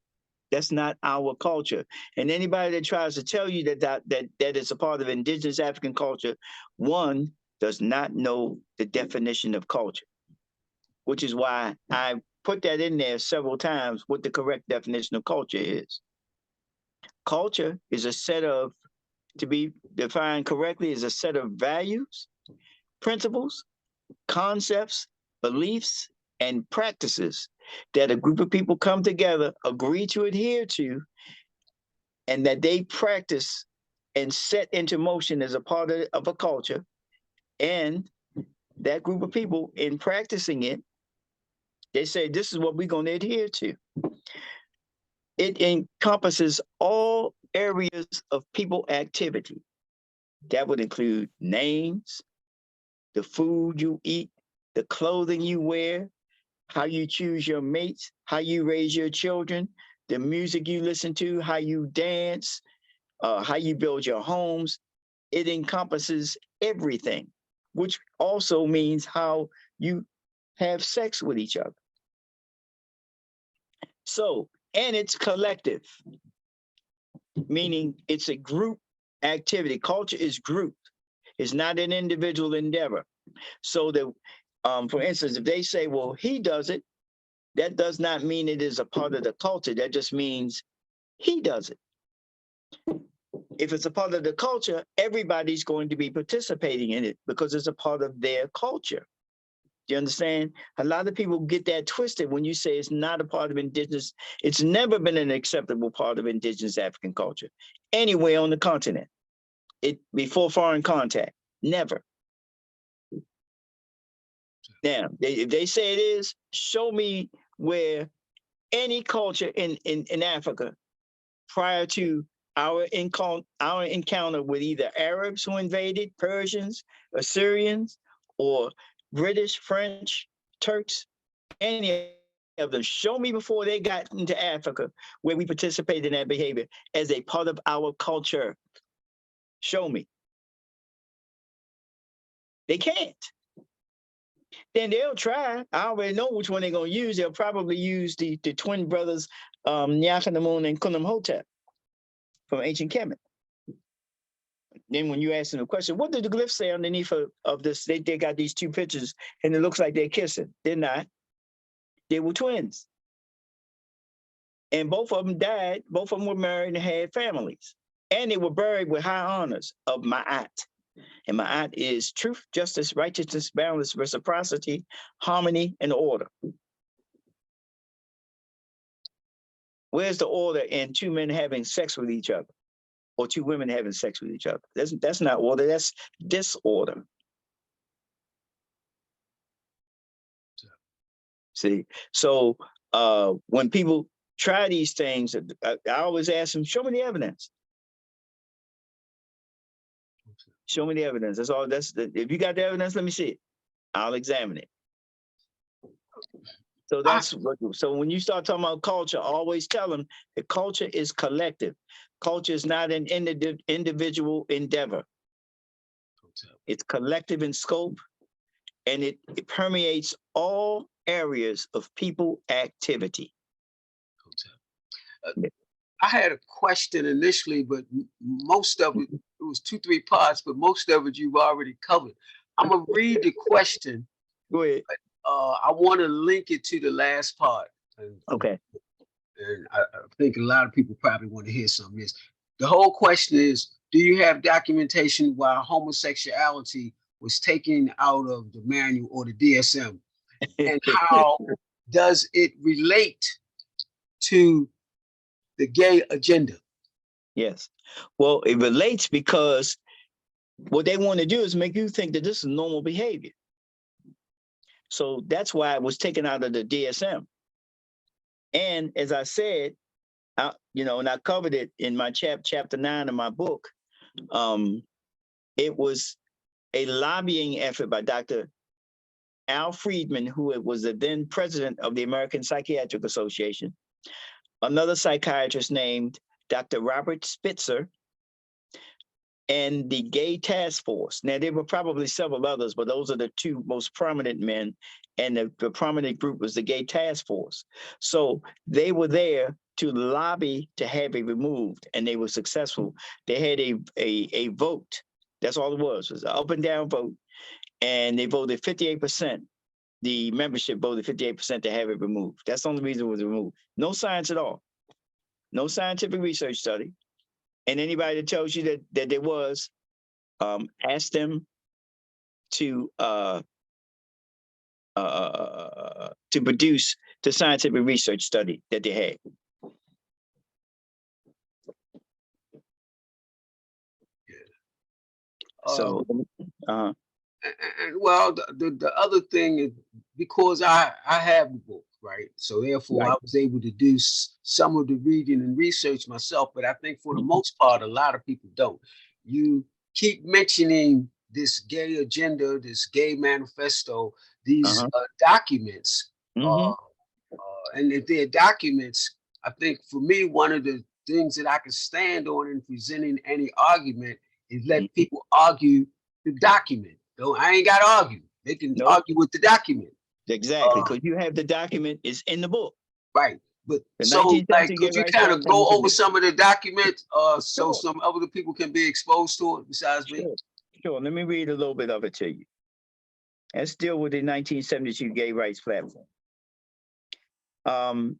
[SPEAKER 1] That's not our culture. And anybody that tries to tell you that it's a part of indigenous African culture, one, does not know the definition of culture, which is why I put that in there several times, what the correct definition of culture is. Culture is a set of, to be defined correctly, is a set of values, principles, concepts, beliefs, and practices that a group of people come together, agree to adhere to, and that they practice and set into motion as a part of a culture. And that group of people, in practicing it, they say, this is what we're going to adhere to. It encompasses all areas of people activity. That would include names, the food you eat, the clothing you wear, how you choose your mates, how you raise your children, the music you listen to, how you dance, how you build your homes. It encompasses everything, which also means how you have sex with each other. So, and it's collective, meaning it's a group activity. Culture is group. It's not an individual endeavor. So that, for instance, if they say, well, he does it, that does not mean it is a part of the culture. That just means he does it. If it's a part of the culture, everybody's going to be participating in it because it's a part of their culture. Do you understand? A lot of people get that twisted when you say it's not a part of indigenous. It's never been an acceptable part of indigenous African culture anywhere on the continent. Before foreign contact, never. Now, if they say it is, show me where any culture in Africa prior to our encounter with either Arabs who invaded, Persians, Assyrians, or British, French, Turks, any of them, show me before they got into Africa where we participated in that behavior as a part of our culture. Show me. They can't. Then they'll try. I already know which one they're going to use. They'll probably use the twin brothers, Nyakanamun and Kunamhotep from ancient Kemet. Then when you ask them the question, what did the glyphs say underneath of this? They got these two pictures and it looks like they're kissing. They're not. They were twins. And both of them died. Both of them were married and had families. And they were buried with high honors of Ma'at. And Ma'at is truth, justice, righteousness, balance, reciprocity, harmony, and order. Where's the order in two men having sex with each other? Or two women having sex with each other? That's not order, that's disorder. See, so when people try these things, I always ask them, show me the evidence. Show me the evidence. That's all. If you got the evidence, let me see it. I'll examine it. So so when you start talking about culture, always tell them that culture is collective. Culture is not an individual endeavor. It's collective in scope, and it permeates all areas of people activity.
[SPEAKER 2] I had a question initially, but most of it was 2-3 parts, but most of it you've already covered. I'm gonna read the question.
[SPEAKER 1] Go ahead.
[SPEAKER 2] I want to link it to the last part.
[SPEAKER 1] Okay.
[SPEAKER 2] And I think a lot of people probably want to hear some of this. The whole question is, do you have documentation why homosexuality was taken out of the manual or the DSM? And how does it relate to the gay agenda?
[SPEAKER 1] Yes. Well, it relates because what they want to do is make you think that this is normal behavior. So that's why it was taken out of the DSM. And as I said, and I covered it in my chapter 9 of my book. It was a lobbying effort by Dr. Al Friedman, who was the then president of the American Psychiatric Association, another psychiatrist named Dr. Robert Spitzer, and the Gay Task Force. Now, there were probably several others, but those are the two most prominent men, and the prominent group was the Gay Task Force. So they were there to lobby to have it removed, and they were successful. They had a vote. That's all it was an up and down vote, and they voted 58%. The membership voted 58% to have it removed. That's the only reason it was removed. No science at all. No scientific research study. And anybody that tells you that there was, ask them to produce the scientific research study that they had. So,
[SPEAKER 2] well, the other thing is because I have the book, right? So therefore,
[SPEAKER 1] right.
[SPEAKER 2] I was able to do some of the reading and research myself. But I think for the most part, a lot of people don't. You keep mentioning this gay agenda, this gay manifesto, these documents, and if they're documents, I think for me, one of the things that I can stand on in presenting any argument is let people argue the document. So I ain't got to argue. They can argue with the document.
[SPEAKER 1] Exactly, because you have the document, it's in the book.
[SPEAKER 2] Right. But so, like, could you kind of go over some of the documents so some other people can be exposed to it besides me?
[SPEAKER 1] Sure. Let me read a little bit of it to you. Let's deal with the 1972 Gay Rights Platform.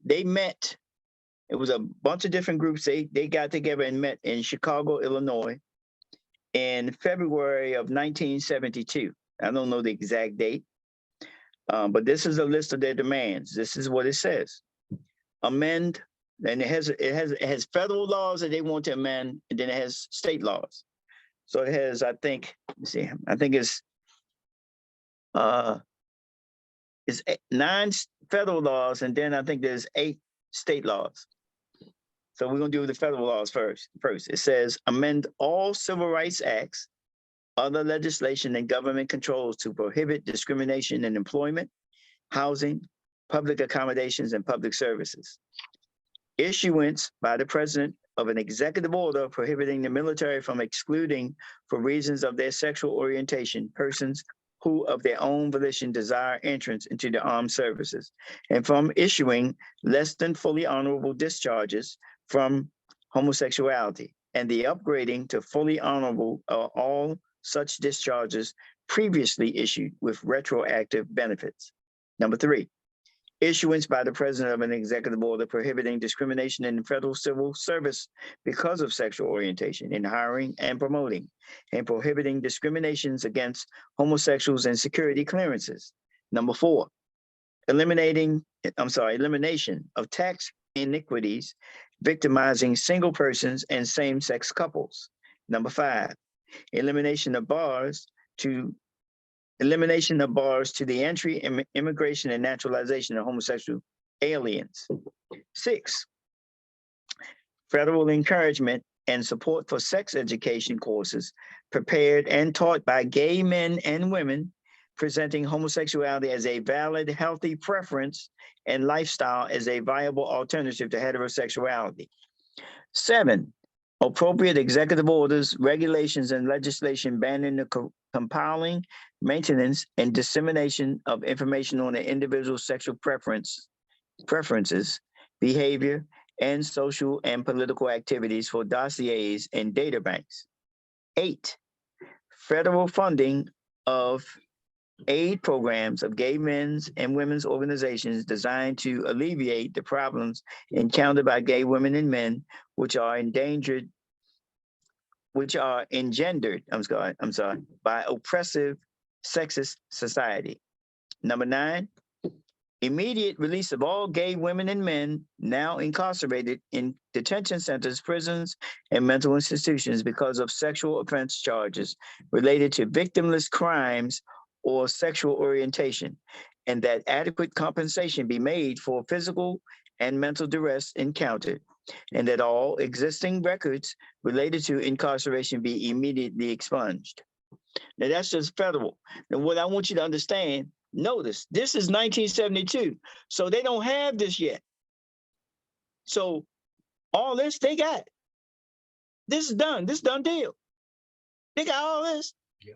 [SPEAKER 1] They met. It was a bunch of different groups. They got together and met in Chicago, Illinois, in February of 1972. I don't know the exact date, but this is a list of their demands. This is what it says: amend, and it has federal laws that they want to amend, and then it has state laws. So it has, I think, let's see, I think it's 9 federal laws, and then I think there's 8 state laws. So we're going to do the federal laws first. It says amend all civil rights acts, other legislation and government controls to prohibit discrimination in employment, housing, public accommodations, and public services. Issuance by the president of an executive order prohibiting the military from excluding, for reasons of their sexual orientation, persons who of their own volition desire entrance into the armed services, and from issuing less than fully honorable discharges from homosexuality, and the upgrading to fully honorable all such discharges previously issued with retroactive benefits. Number 3, issuance by the president of an executive order prohibiting discrimination in federal civil service because of sexual orientation in hiring and promoting, and prohibiting discriminations against homosexuals and security clearances. Number 4, elimination of tax iniquities victimizing single persons and same-sex couples. Number 5, elimination of bars to the entry, immigration, and naturalization of homosexual aliens. 6, federal encouragement and support for sex education courses prepared and taught by gay men and women, presenting homosexuality as a valid, healthy preference and lifestyle as a viable alternative to heterosexuality. 7, appropriate executive orders, regulations, and legislation banning the compiling, maintenance, and dissemination of information on the individual's sexual preferences, behavior, and social and political activities for dossiers and data banks. 8, federal funding of aid programs of gay men's and women's organizations designed to alleviate the problems encountered by gay women and men, which are engendered by oppressive sexist society. Number 9, immediate release of all gay women and men now incarcerated in detention centers, prisons, and mental institutions because of sexual offense charges related to victimless crimes or sexual orientation, and that adequate compensation be made for physical and mental duress encountered, and that all existing records related to incarceration be immediately expunged. Now that's just federal. And what I want you to understand, notice, this is 1972. So they don't have this yet. So all this they got. This is done. This done deal. They got all this.
[SPEAKER 2] Yeah.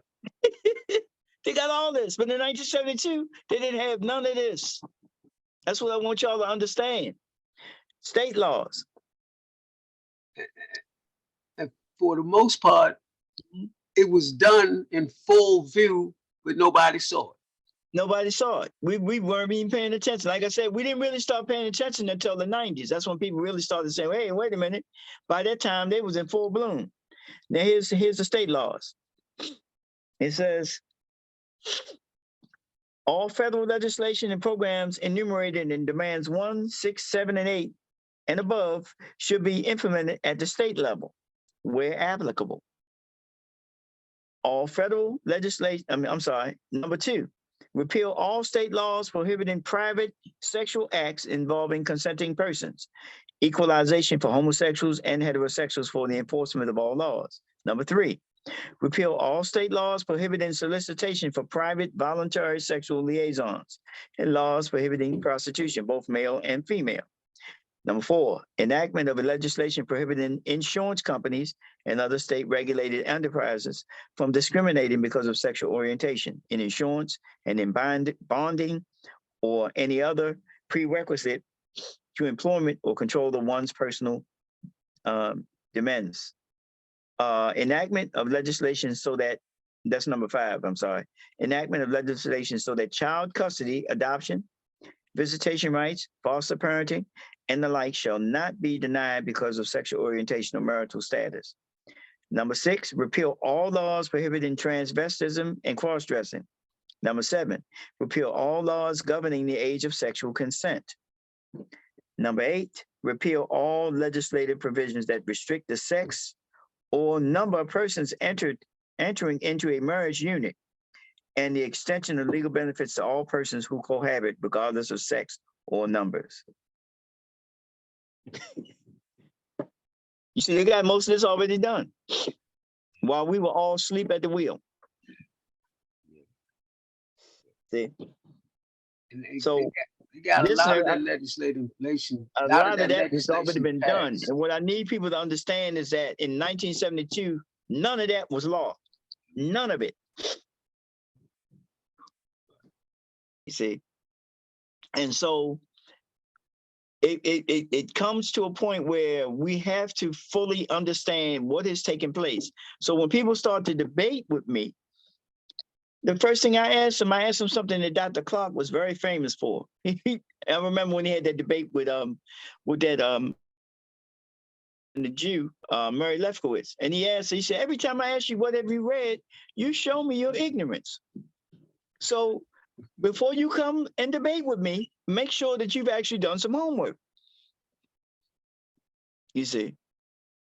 [SPEAKER 1] They got all this. But in 1972, they didn't have none of this. That's what I want y'all to understand. State laws.
[SPEAKER 2] And for the most part, it was done in full view, but nobody saw it.
[SPEAKER 1] Nobody saw it. We weren't even paying attention. Like I said, we didn't really start paying attention until the 90s. That's when people really started saying, hey, wait a minute. By that time, they was in full bloom. Now, here's the state laws. It says, all federal legislation and programs enumerated in demands 1, 6, 7, and 8 and above should be implemented at the state level where applicable. All federal legislation, number 2, repeal all state laws prohibiting private sexual acts involving consenting persons, equalization for homosexuals and heterosexuals for the enforcement of all laws. Number 3, repeal all state laws prohibiting solicitation for private voluntary sexual liaisons and laws prohibiting prostitution, both male and female. Number 4, enactment of a legislation prohibiting insurance companies and other state-regulated enterprises from discriminating because of sexual orientation in insurance and in bonding or any other prerequisite to employment or control of one's personal demands. Enactment of legislation so that, that's number 5, enactment of legislation so that child custody, adoption, visitation rights, foster parenting, and the like shall not be denied because of sexual orientation or marital status. Number 6, repeal all laws prohibiting transvestism and cross-dressing. Number 7, repeal all laws governing the age of sexual consent. Number 8, repeal all legislative provisions that restrict the sex or number of persons entering into a marriage unit and the extension of legal benefits to all persons who cohabit regardless of sex or numbers. You see, they got most of this already done while we were all asleep at the wheel. See? So
[SPEAKER 2] you got a lot of that legislative inflation.
[SPEAKER 1] A lot of that has already been done. And what I need people to understand is that in 1972, none of that was law. None of it. You see? And so it comes to a point where we have to fully understand what is taking place. So when people start to debate with me, the first thing I asked them something that Dr. Clark was very famous for. I remember when he had that debate with the Jew, Mary Lefkowitz, and he said, every time I ask you what have you read, you show me your ignorance. So before you come and debate with me, make sure that you've actually done some homework. You see,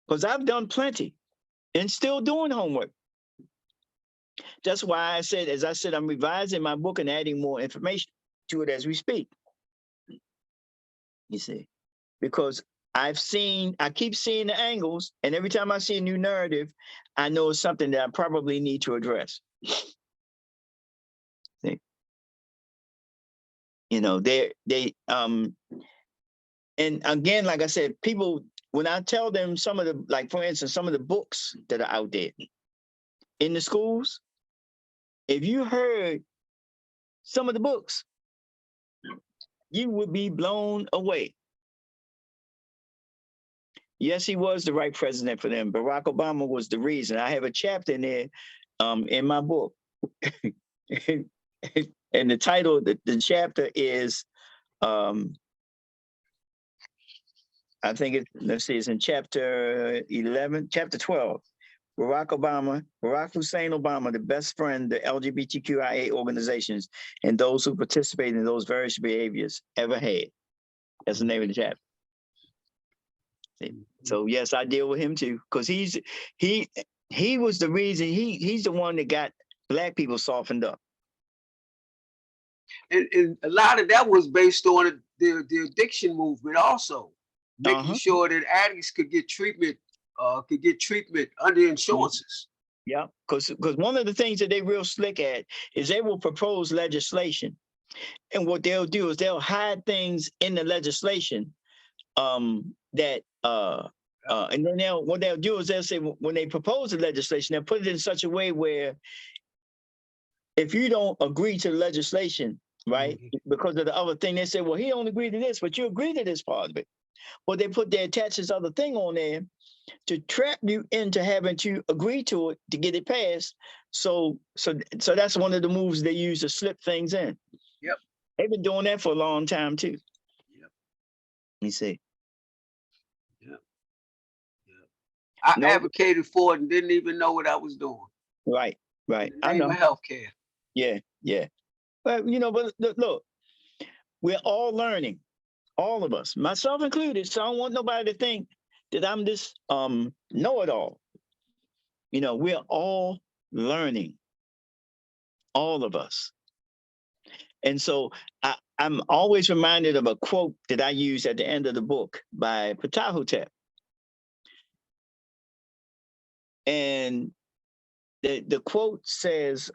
[SPEAKER 1] because I've done plenty and still doing homework. That's why I said, as I said, I'm revising my book and adding more information to it as we speak. You see, because I keep seeing the angles, and every time I see a new narrative, I know it's something that I probably need to address. See? You know, and again, like I said, people, when I tell them some of the, like for instance, some of the books that are out there in the schools, if you heard some of the books, you would be blown away. Yes, he was the right president for them. Barack Obama was the reason. I have a chapter in there in my book. And the title, the chapter is, I think it's in chapter 12, Barack Hussein Obama, the best friend the LGBTQIA organizations and those who participate in those various behaviors ever had. That's the name of the chapter. So yes, I deal with him too, because he was the reason, he's the one that got Black people softened up.
[SPEAKER 2] And a lot of that was based on the addiction movement also, making sure that addicts could get treatment under insurances.
[SPEAKER 1] Yeah, because one of the things that they real slick at is they will propose legislation, and what they'll do is they'll hide things in the legislation and then what they'll do is they'll say, when they propose the legislation, they'll put it in such a way where if you don't agree to the legislation, right, because of the other thing, they say, well, he don't agree to this, but you agree to this part of it. Well, they attach this other thing on there to trap you into having to agree to it to get it passed. So that's one of the moves they use to slip things in.
[SPEAKER 2] Yep.
[SPEAKER 1] They've been doing that for a long time too.
[SPEAKER 2] Yep.
[SPEAKER 1] Let me see.
[SPEAKER 2] Yep. Yep. I advocated for it and didn't even know what I was doing.
[SPEAKER 1] Right.
[SPEAKER 2] I know. Healthcare.
[SPEAKER 1] Yeah. But look, we're all learning, all of us, myself included. So I don't want nobody to think that I'm this know-it-all. We're all learning, all of us. And so I'm always reminded of a quote that I use at the end of the book by Ptahhotep. And the quote says,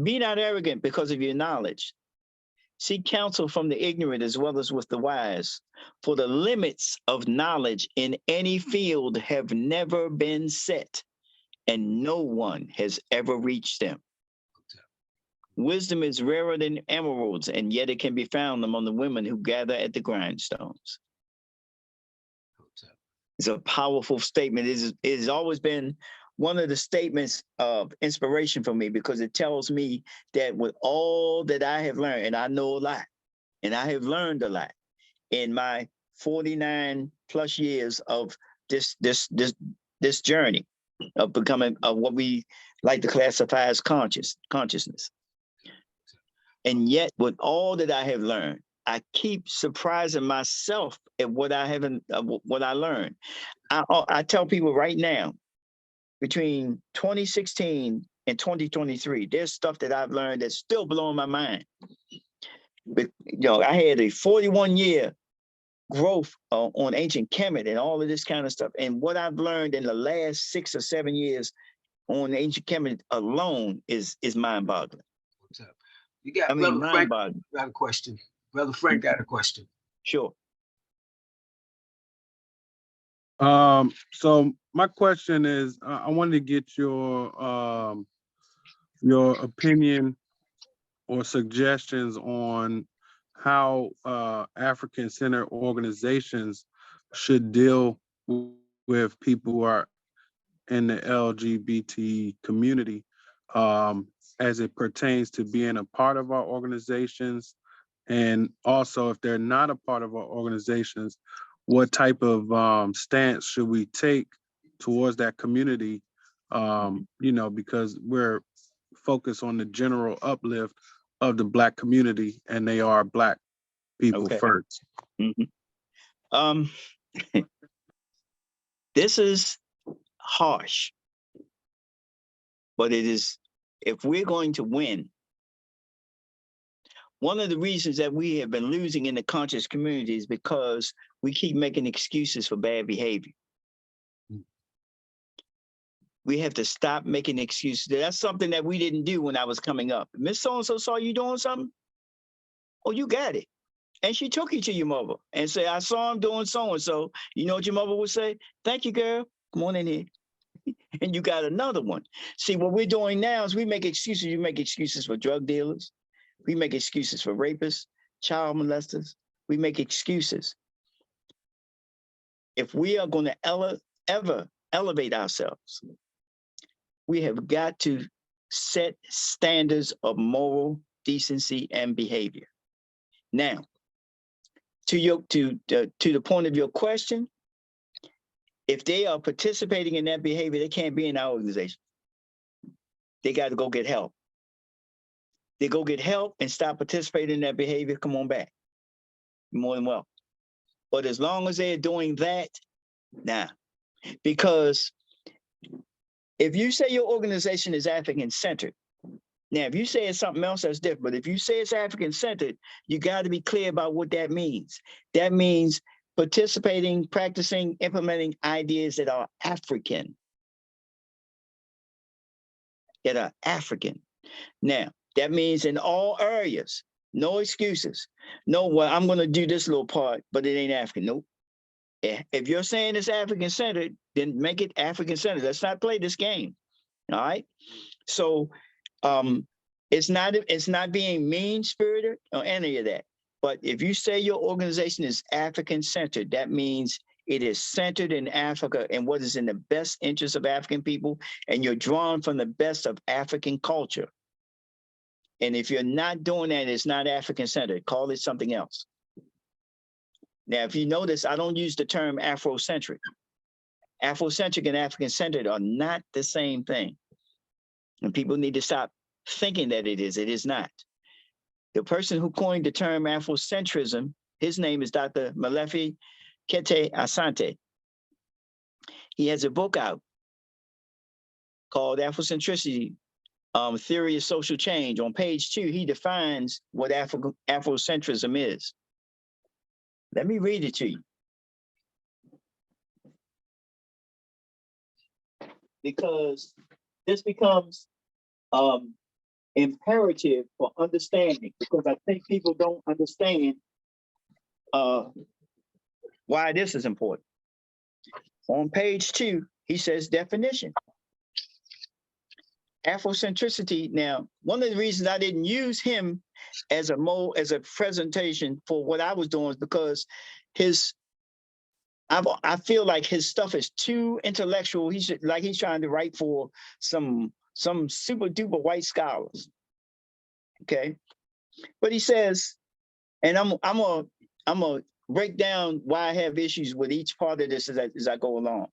[SPEAKER 1] be not arrogant because of your knowledge. Seek counsel from the ignorant as well as with the wise, for the limits of knowledge in any field have never been set, and no one has ever reached them. Wisdom is rarer than emeralds, and yet it can be found among the women who gather at the grindstones. It's a powerful statement. It has always been one of the statements of inspiration for me, because it tells me that with all that I have learned, and I know a lot, and I have learned a lot in my 49 plus years of this journey of becoming what we like to classify as consciousness. And yet, with all that I have learned, I keep surprising myself at what I learned. I tell people right now, between 2016 and 2023, there's stuff that I've learned that's still blowing my mind. But, I had a 41-year growth on ancient Kemet and all of this kind of stuff. And what I've learned in the last 6 or 7 years on ancient Kemet alone is mind-boggling.
[SPEAKER 2] What's up? You got Brother Frank got a question. Brother Frank got a question.
[SPEAKER 1] Sure.
[SPEAKER 6] So my question is, I wanted to get your opinion or suggestions on how African Centered organizations should deal with people who are in the LGBT community, as it pertains to being a part of our organizations, and also if they're not a part of our organizations, what type of stance should we take towards that community? Because we're focused on the general uplift of the Black community, and they are Black people first.
[SPEAKER 1] Mm-hmm. This is harsh, but it is, if we're going to win, one of the reasons that we have been losing in the conscious community is because we keep making excuses for bad behavior. We have to stop making excuses. That's something that we didn't do when I was coming up. Miss So-and-so saw you doing something. Oh, you got it. And she took you to your mother and said, I saw him doing so-and-so. You know what your mother would say? Thank you, girl. Come on in here. And you got another one. See, what we're doing now is we make excuses. You make excuses for drug dealers. We make excuses for rapists, child molesters. We make excuses. If we are going to ever elevate ourselves, we have got to set standards of moral decency and behavior. Now, to the point of your question, If they are participating in that behavior, they can't be in our organization. They got to go get help. They go get help and stop participating in that behavior, come on back. You're more than welcome. But as long as they're doing that, nah. Because if you say your organization is African centered, now if you say it's something else, that's different. But if you say it's African centered, you got to be clear about what that means. That means participating, practicing, implementing ideas that are African. That are African. Now, that means in all areas, no excuses. No, well, I'm going to do this little part, but it ain't African. Nope. If you're saying it's African centered, then make it African centered. Let's not play this game. All right. So it's not being mean spirited or any of that. But if you say your organization is African centered, that means it is centered in Africa and what is in the best interest of African people, and you're drawn from the best of African culture. And if you're not doing that, it's not African centered. Call it something else. Now, if you notice, I don't use the term Afrocentric. Afrocentric and African centered are not the same thing. And people need to stop thinking that it is. It is not. The person who coined the term Afrocentrism, his name is Dr. Malefi Kete Asante. He has a book out called Afrocentricity, Theory of Social Change. On page 2, he defines what Afrocentrism is. Let me read it to you. Because this becomes imperative for understanding, because I think people don't understand why this is important. On page 2, he says definition. Afrocentricity. Now, one of the reasons I didn't use him as a presentation for what I was doing was because I feel like his stuff is too intellectual. He's trying to write for some super duper white scholars. Okay, but he says, and I'm gonna break down why I have issues with each part of this as I go along.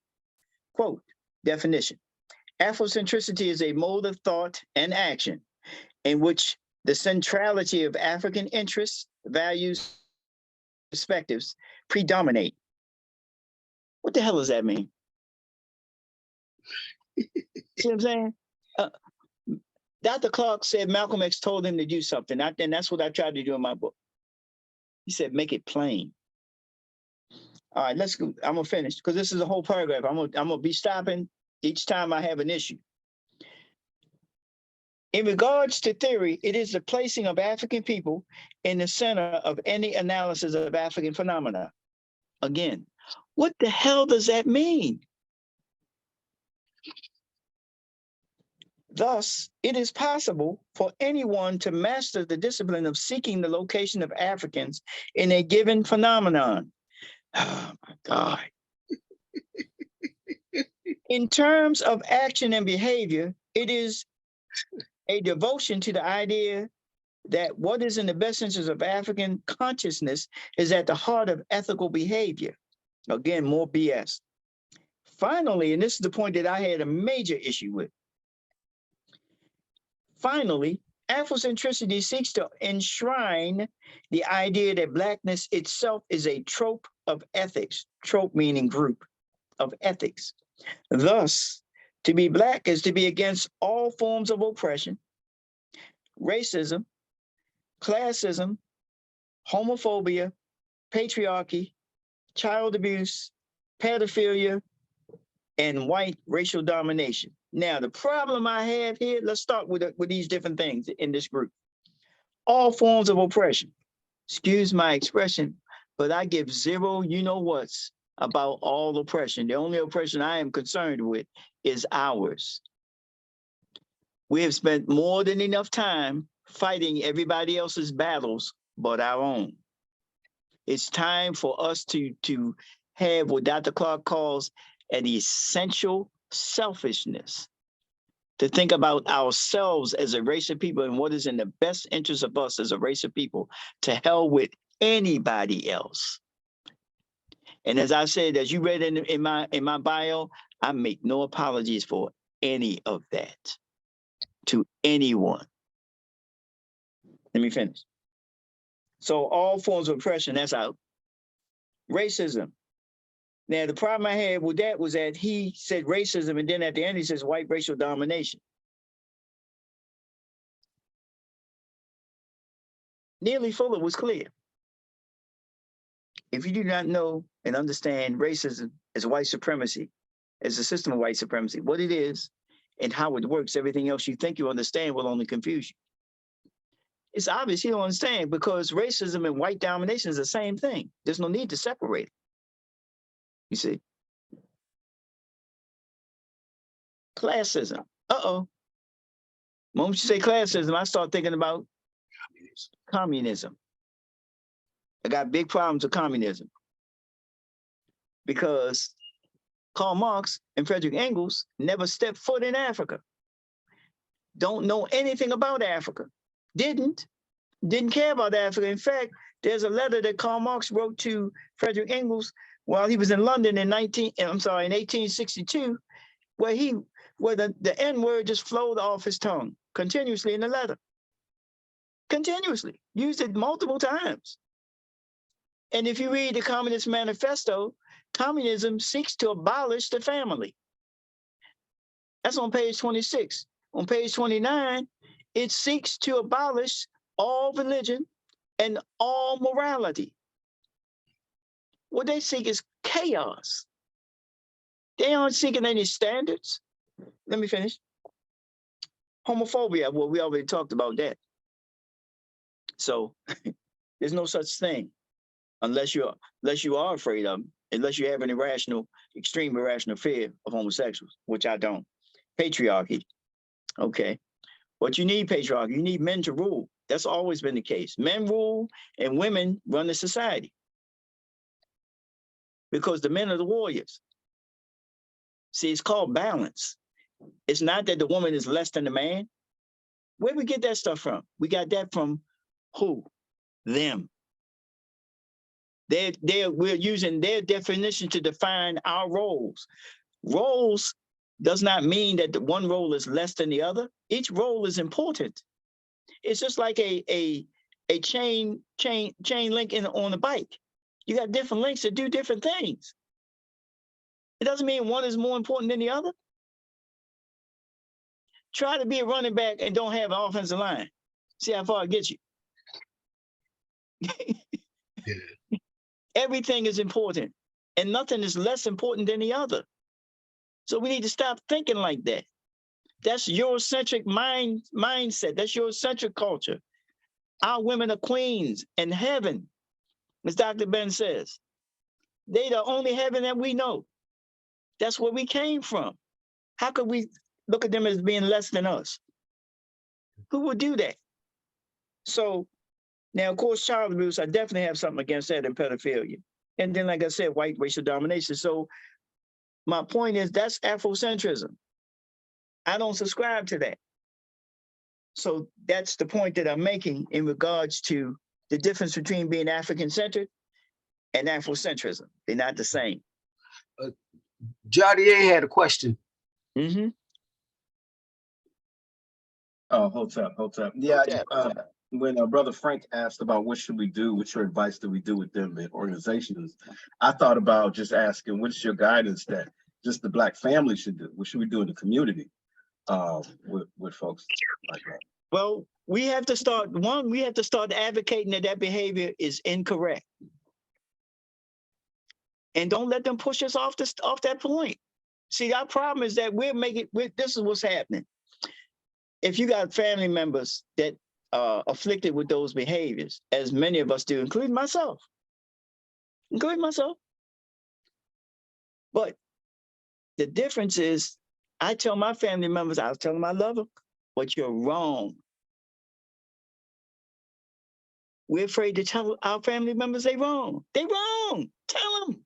[SPEAKER 1] Quote, definition. Afrocentricity is a mode of thought and action in which the centrality of African interests, values, perspectives predominate. What the hell does that mean? See what I'm saying? Dr. Clark said Malcolm X told him to do something, and that's what I tried to do in my book. He said, make it plain. All right, let's go. I'm gonna finish because this is a whole paragraph. I'm gonna be stopping each time I have an issue. In regards to theory, it is the placing of African people in the center of any analysis of African phenomena. Again, what the hell does that mean? Thus, it is possible for anyone to master the discipline of seeking the location of Africans in a given phenomenon. Oh my God. In terms of action and behavior, it is a devotion to the idea that what is in the best interest of African consciousness is at the heart of ethical behavior. Again, more BS. Finally, and this is the point that I had a major issue with. Finally, Afrocentricity seeks to enshrine the idea that Blackness itself is a trope of ethics, trope meaning group of ethics. Thus, to be Black is to be against all forms of oppression, racism, classism, homophobia, patriarchy, child abuse, pedophilia, and white racial domination. Now, the problem I have here, let's start with these different things in this group. All forms of oppression. Excuse my expression, but I give zero you-know-whats about all oppression. The only oppression I am concerned with is ours. We have spent more than enough time fighting everybody else's battles but our own. It's time for us to have what Dr. Clark calls an essential selfishness, to think about ourselves as a race of people and what is in the best interest of us as a race of people, to hell with anybody else. And as I said, as you read in my bio, I make no apologies for any of that to anyone. Let me finish. So all forms of oppression, that's out. Racism. Now, the problem I had with that was that he said racism, and then at the end he says white racial domination. Nearly Fuller was clear. If you do not know and understand racism as white supremacy, as a system of white supremacy, what it is and how it works, everything else you think you understand will only confuse you. It's obvious you don't understand, because racism and white domination is the same thing. There's no need to separate it. You see? Classism. Uh-oh. The moment you say classism, I start thinking about communism. I got big problems with communism, because Karl Marx and Frederick Engels never stepped foot in Africa. Don't know anything about Africa. Didn't care about Africa. In fact, there's a letter that Karl Marx wrote to Frederick Engels while he was in London in 1862, where the N-word just flowed off his tongue continuously in the letter. Continuously. Used it multiple times. And if you read the Communist Manifesto, communism seeks to abolish the family. That's on page 26. On page 29, it seeks to abolish all religion and all morality. What they seek is chaos. They aren't seeking any standards. Let me finish. Homophobia, well, we already talked about that. So there's no such thing unless you are afraid of them, unless you have an extreme irrational fear of homosexuals, which I don't. Patriarchy. Okay. But you need patriarchy. You need men to rule. That's always been the case. Men rule and women run the society, because the men are the warriors. See, it's called balance. It's not that the woman is less than the man. Where we get that stuff from? We got that from who? Them. We're using their definition to define our roles. Roles does not mean that the one role is less than the other. Each role is important. It's just like a chain link on a bike. You got different links that do different things. It doesn't mean one is more important than the other. Try to be a running back and don't have an offensive line. See how far it gets you. Yeah. Everything is important, and nothing is less important than the other. So we need to stop thinking like that. That's Eurocentric mindset. That's Eurocentric culture. Our women are queens in heaven, as Dr. Ben says. They the only heaven that we know. That's where we came from. How could we look at them as being less than us? Who would do that? So now, of course, child abuse, I definitely have something against that, and pedophilia. And then, like I said, white racial domination. So my point is, that's Afrocentrism. I don't subscribe to that. So that's the point that I'm making in regards to the difference between being African-centered and Afrocentrism. They're not the same.
[SPEAKER 2] Jadier had a question.
[SPEAKER 1] Mm-hmm.
[SPEAKER 7] Oh, hold up. Yeah, when Brother Frank asked about what should we do, what's your advice that we do with them in organizations, I thought about just asking, what's your guidance that just the Black family should do? What should we do in the community with folks like that?
[SPEAKER 1] Well, we have to start advocating that behavior is incorrect. And don't let them push us off that point. See, our problem is that this is what's happening. If you got family members that are afflicted with those behaviors, as many of us do, including myself. But the difference is, I tell my family members, I was telling them I love them, but you're wrong. We're afraid to tell our family members they're wrong. They're wrong. Tell them.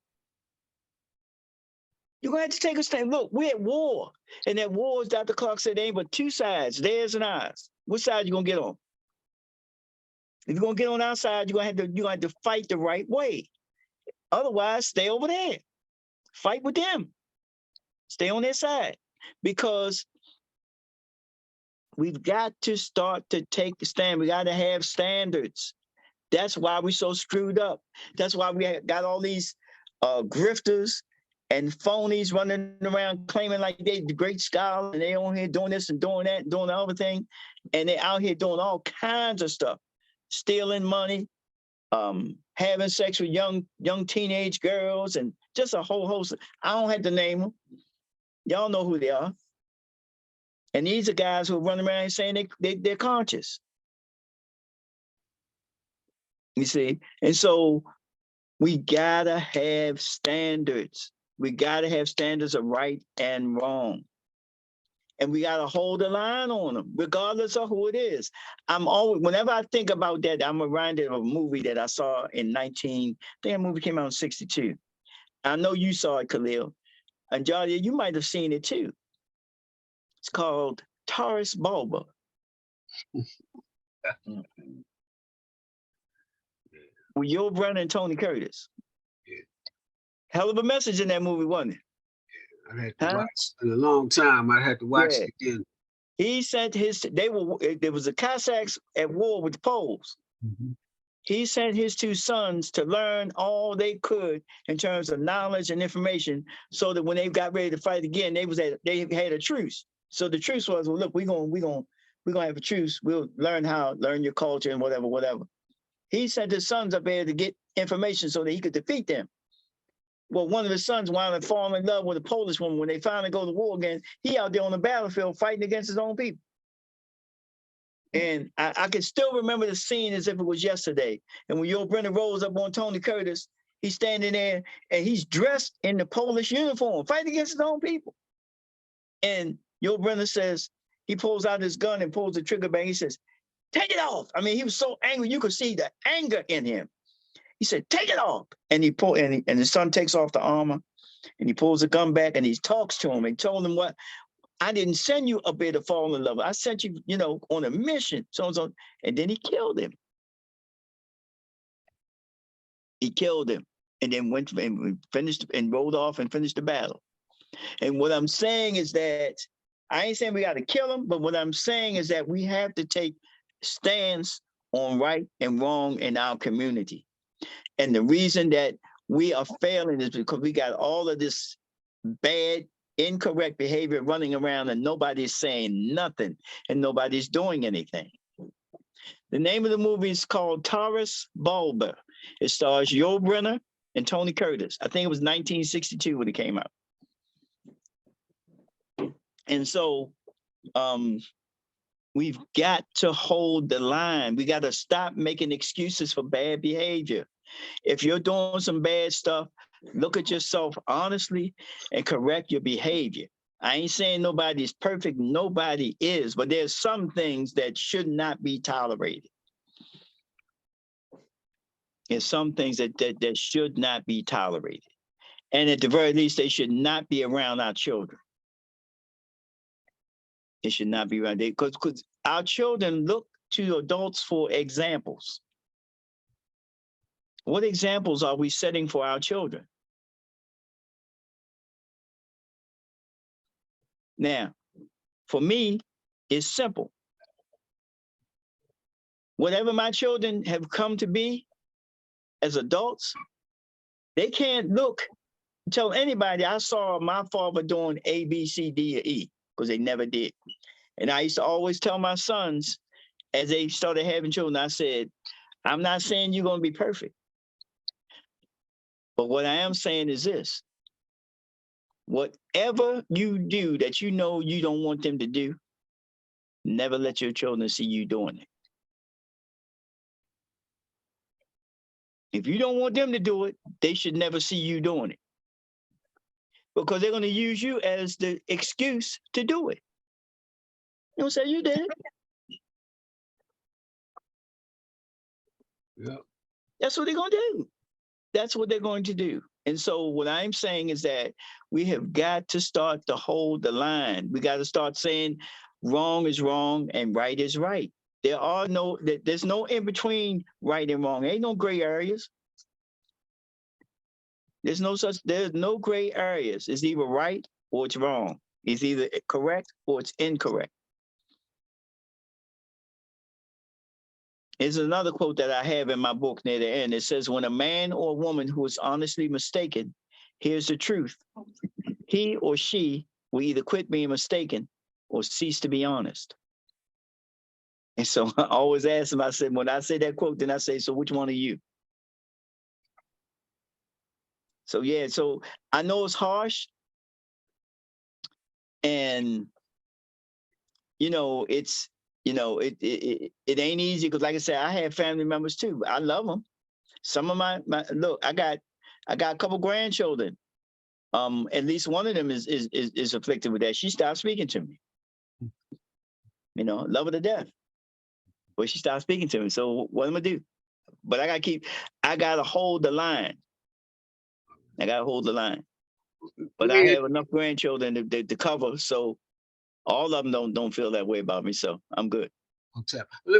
[SPEAKER 1] You're going to have to take a stand. Look, we're at war. And that war, as Dr. Clark said, there ain't but two sides, theirs and ours. Which side you going to get on? If you're going to get on our side, you're going to have to fight the right way. Otherwise, stay over there. Fight with them. Stay on their side. Because we've got to start to take the stand. We got to have standards. That's why we're so screwed up. That's why we got all these grifters and phonies running around claiming like they the great scholars and they on here doing this and doing that and doing the other thing. And they're out here doing all kinds of stuff, stealing money, having sex with young teenage girls, and just a whole host. I don't have to name them. Y'all know who they are. And these are guys who are running around saying they're conscious. You see? And so we gotta have standards. We gotta have standards of right and wrong. And we gotta hold the line on them, regardless of who it is. Whenever I think about that, I'm reminded of a movie that I saw in I think the movie came out in 1962. I know you saw it, Khalil. And Jadia, you might have seen it too. It's called Taurus Bulba. With Yul Brynner and Tony Curtis.
[SPEAKER 2] Yeah.
[SPEAKER 1] Hell of a message in that movie, wasn't it?
[SPEAKER 2] I had to watch in a long time. I had to watch it again.
[SPEAKER 1] He sent there was the Cossacks at war with the Poles.
[SPEAKER 2] Mm-hmm.
[SPEAKER 1] He sent his two sons to learn all they could in terms of knowledge and information, so that when they got ready to fight again, they had a truce. So the truce was, well, look, we're gonna have a truce. We'll learn your culture and whatever. He sent his sons up there to get information so that he could defeat them. Well, one of his sons wound up falling in love with a Polish woman. When they finally go to war again, he out there on the battlefield fighting against his own people. And I can still remember the scene as if it was yesterday. And when Yul Brynner rolls up on Tony Curtis, he's standing there and he's dressed in the Polish uniform, fighting against his own people. And Yul Brynner says, he pulls out his gun and pulls the trigger bang. He says, "Take it off." I mean, he was so angry, you could see the anger in him. He said, "Take it off." And and his son takes off the armor and he pulls the gun back and he talks to him and told him, "What? I didn't send you up here to fall in love. I sent you, on a mission." So. And then he killed him. He killed him and then went and finished and rolled off and finished the battle. And what I'm saying is that I ain't saying we got to kill him, but what I'm saying is that we have to take stands on right and wrong in our community. And the reason that we are failing is because we got all of this bad, incorrect behavior running around and nobody's saying nothing and nobody's doing anything. The name of the movie is called Taurus Bulba. It stars Yul Brynner and Tony Curtis. I think it was 1962 when it came out. And so we've got to hold the line. We got to stop making excuses for bad behavior. If you're doing some bad stuff, look at yourself honestly and correct your behavior. I ain't saying nobody is perfect. Nobody is, but there's some things that should not be tolerated. There's some things that should not be tolerated. And at the very least, they should not be around our children. It should not be around there because our children look to adults for examples. What examples are we setting for our children? Now, for me, it's simple. Whatever my children have come to be as adults, they can't tell anybody I saw my father doing A, B, C, D, or E, because they never did. And I used to always tell my sons as they started having children, I said, I'm not saying you're going to be perfect. But what I am saying is this. Whatever you do that you know you don't want them to do, never let your children see you doing it. If you don't want them to do it, they should never see you doing it. Because they're going to use you as the excuse to do it. You don't say you did it.
[SPEAKER 2] Yeah.
[SPEAKER 1] That's what they're going to do. That's what they're going to do. And so what I'm saying is that we have got to start to hold the line. We got to start saying wrong is wrong and right is right. There's no in between right and wrong. Ain't no gray areas. There's no gray areas. It's either right or it's wrong. It's either correct or it's incorrect. There's another quote that I have in my book near the end. It says, when a man or a woman who is honestly mistaken hears the truth, he or she will either quit being mistaken or cease to be honest. And so I always ask them, I said, when I say that quote, then I say, so which one are you? So yeah, so I know it's harsh. And, you know, it's, you know, it ain't easy because, like I said, I have family members too. I love them. Some of my look, I got a couple grandchildren. At least one of them is afflicted with that. She stopped speaking to me. You know, love her to death, but she stopped speaking to me. So what am I gonna do? But I gotta hold the line. I gotta hold the line. But I have enough grandchildren to cover, so all of them don't feel that way about me. So I'm good.
[SPEAKER 2] Okay. I'm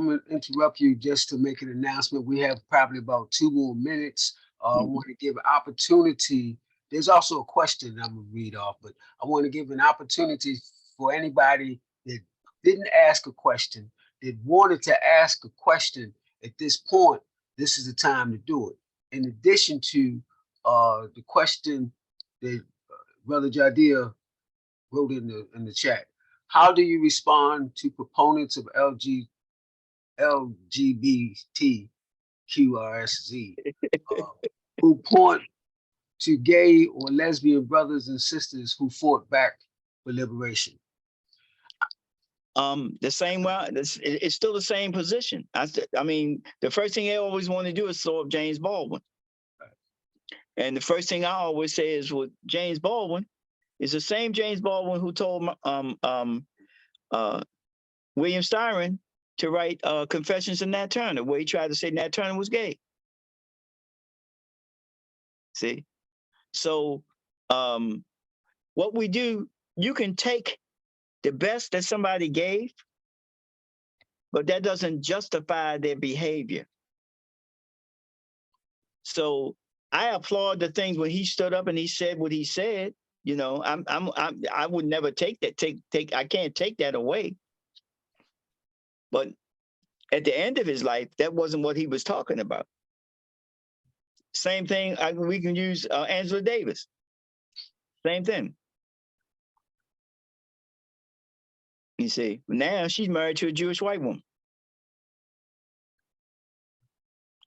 [SPEAKER 2] going to interrupt you just to make an announcement. We have probably about 2 more minutes. I want to give an opportunity. There's also a question I'm going to read off, but I want to give an opportunity for anybody that didn't ask a question, that wanted to ask a question at this point. This is the time to do it. In addition to the question that Brother Jadir wrote in the chat. How do you respond to proponents of LGBTQIA who point to gay or lesbian brothers and sisters who fought back for liberation?
[SPEAKER 1] The same way. It's still the same position. I mean, the first thing they always want to do is throw up James Baldwin. And the first thing I always say is, with James Baldwin, is the same James Baldwin who told William Styron to write Confessions of Nat Turner, where he tried to say Nat Turner was gay. See? So what we do, you can take the best that somebody gave, but that doesn't justify their behavior. So I applaud the things when he stood up and he said what he said. You know, I would never take that. I can't take that away. But at the end of his life, that wasn't what he was talking about. Same thing. We can use Angela Davis. Same thing. You see, now she's married to a Jewish white woman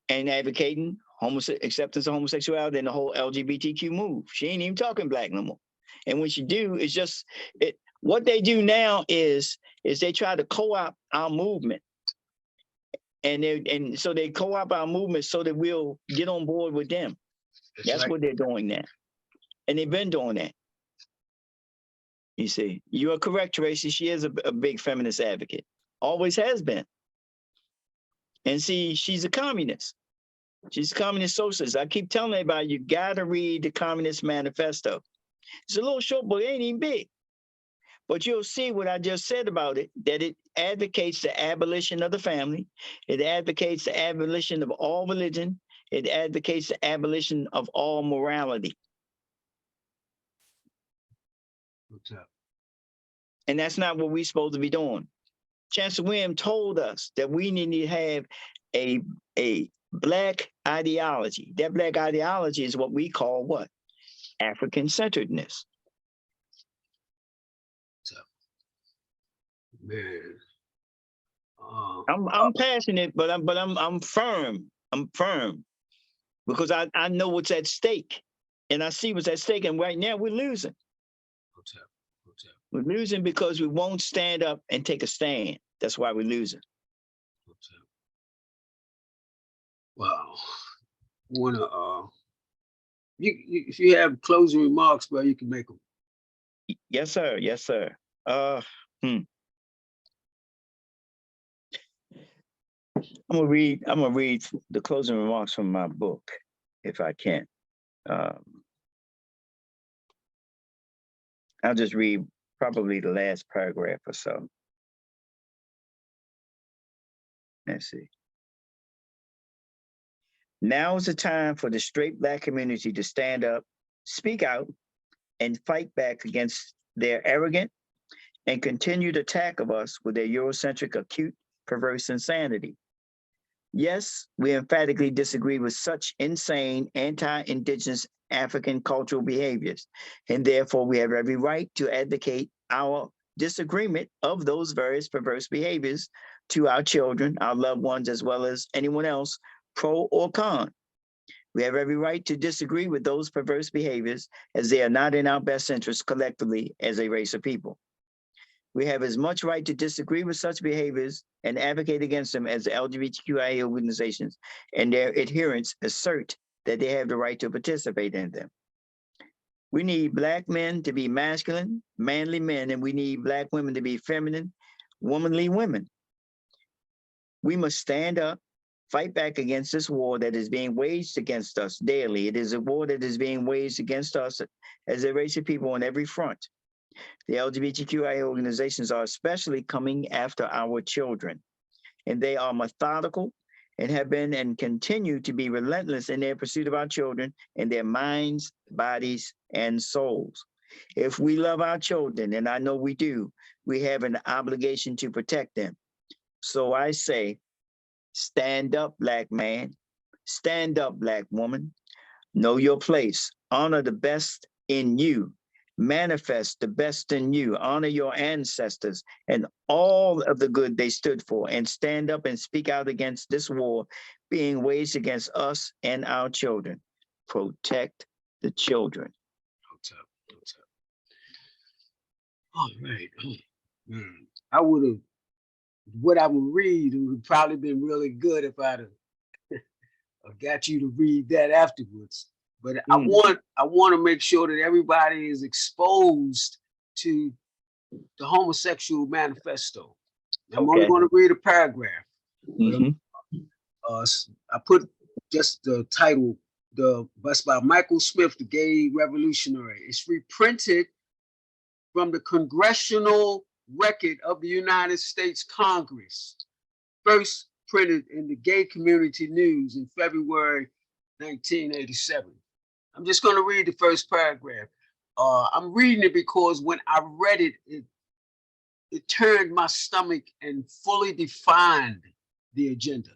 [SPEAKER 1] and advocating acceptance of homosexuality and the whole LGBTQ move. She ain't even talking black no more. And when she do, it's just what they do now is they try to co-opt our movement. And so they co-opt our movement so that we'll get on board with them. That's right. What they're doing now. And they've been doing that. You see, you are correct, Tracy. She is a big feminist advocate. Always has been. And see, she's a communist. She's a communist socialist. I keep telling everybody, you got to read the Communist Manifesto. It's a little short, but it ain't even big. But you'll see what I just said about it, that it advocates the abolition of the family. It advocates the abolition of all religion. It advocates the abolition of all morality. And that's not what we're supposed to be doing. Chancellor William told us that we need to have a black ideology. That black ideology is what we call what? African centeredness.
[SPEAKER 2] Man.
[SPEAKER 1] I'm passionate, but I'm firm. I'm firm because I know what's at stake, and I see what's at stake. And right now we're losing. We're losing because we won't stand up and take a stand. That's why we're losing.
[SPEAKER 2] Wow. If you have closing remarks, bro, you can make them.
[SPEAKER 1] Yes, sir. Yes, sir. I'm gonna read the closing remarks from my book, if I can. I'll just read probably the last paragraph or so. Let's see. Now is the time for the straight Black community to stand up, speak out, and fight back against their arrogant and continued attack of us with their Eurocentric, acute, perverse insanity. Yes, we emphatically disagree with such insane, anti-Indigenous African cultural behaviors, and therefore we have every right to advocate our disagreement of those various perverse behaviors to our children, our loved ones, as well as anyone else, pro or con. We have every right to disagree with those perverse behaviors as they are not in our best interest collectively as a race of people. We have as much right to disagree with such behaviors and advocate against them as the LGBTQIA organizations and their adherents assert that they have the right to participate in them. We need Black men to be masculine, manly men, and we need Black women to be feminine, womanly women. We must stand up, fight back against this war that is being waged against us daily. It is a war that is being waged against us as a race of people on every front. The LGBTQIA organizations are especially coming after our children, and they are methodical and have been and continue to be relentless in their pursuit of our children and their minds, bodies, and souls. If we love our children, and I know we do, we have an obligation to protect them. So I say, stand up, Black man. Stand up, Black woman. Know your place. Honor the best in you. Manifest the best in you. Honor your ancestors and all of the good they stood for, and stand up and speak out against this war being waged against us and our children. Protect the children.
[SPEAKER 2] All right. I would have, what I would read would probably been really good if I'd have got you to read that afterwards. But I want to make sure that everybody is exposed to the homosexual manifesto. I'm only going to read a paragraph. I put just the title, that's by Michael Smith, The Gay Revolutionary. It's reprinted from the Congressional Record of the United States Congress, first printed in the Gay Community News in February 1987. I'm just going to read the first paragraph. I'm reading it because when I read it, it turned my stomach and fully defined the agenda.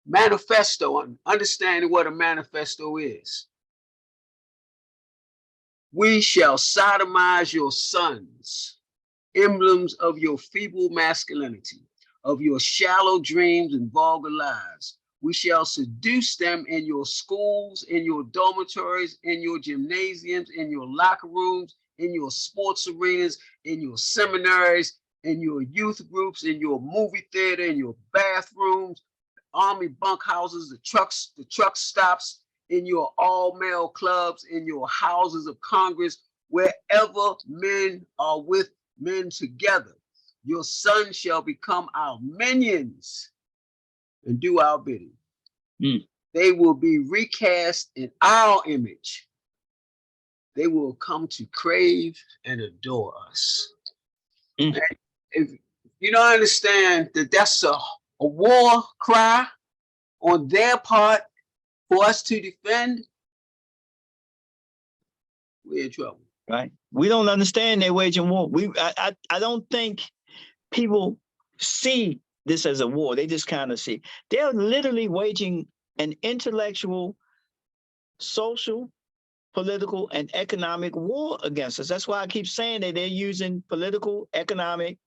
[SPEAKER 2] Manifesto, understanding what a manifesto is. We shall sodomize your sons, emblems of your feeble masculinity, of your shallow dreams and vulgar lives. We shall seduce them in your schools, in your dormitories, in your gymnasiums, in your locker rooms, in your sports arenas, in your seminaries, in your youth groups, in your movie theater, in your bathrooms, army bunkhouses, the truck stops, in your all-male clubs, in your houses of Congress, wherever men are with men together. Your sons shall become our minions and do our bidding. They will be recast in our image. They will come to crave and adore us. And if you don't understand that that's a war cry on their part for us to defend, we're in trouble.
[SPEAKER 1] Right? We don't understand they're waging war. I don't think people see this as a war. They just kind of see. They're literally waging an intellectual, social, political, and economic war against us. That's why I keep saying that they're using political, economic,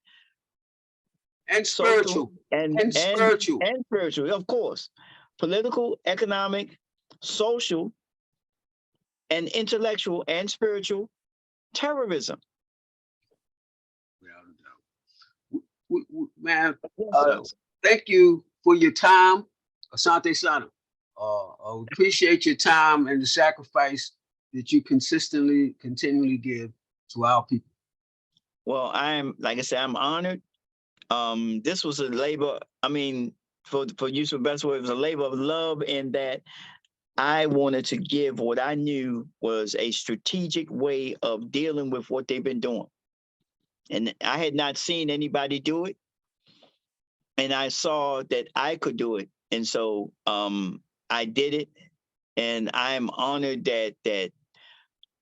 [SPEAKER 2] and spiritual,
[SPEAKER 1] and spiritual, of course. Political, economic, social, and intellectual and spiritual terrorism.
[SPEAKER 2] Man, thank you for your time, Asante Sana. Appreciate your time and the sacrifice that you continually give to our people.
[SPEAKER 1] Well, like I said, I'm honored. This was a labor, I mean, for use of best word, it was a labor of love in that I wanted to give what I knew was a strategic way of dealing with what they've been doing. And I had not seen anybody do it. And I saw that I could do it And so I did it, and I'm honored that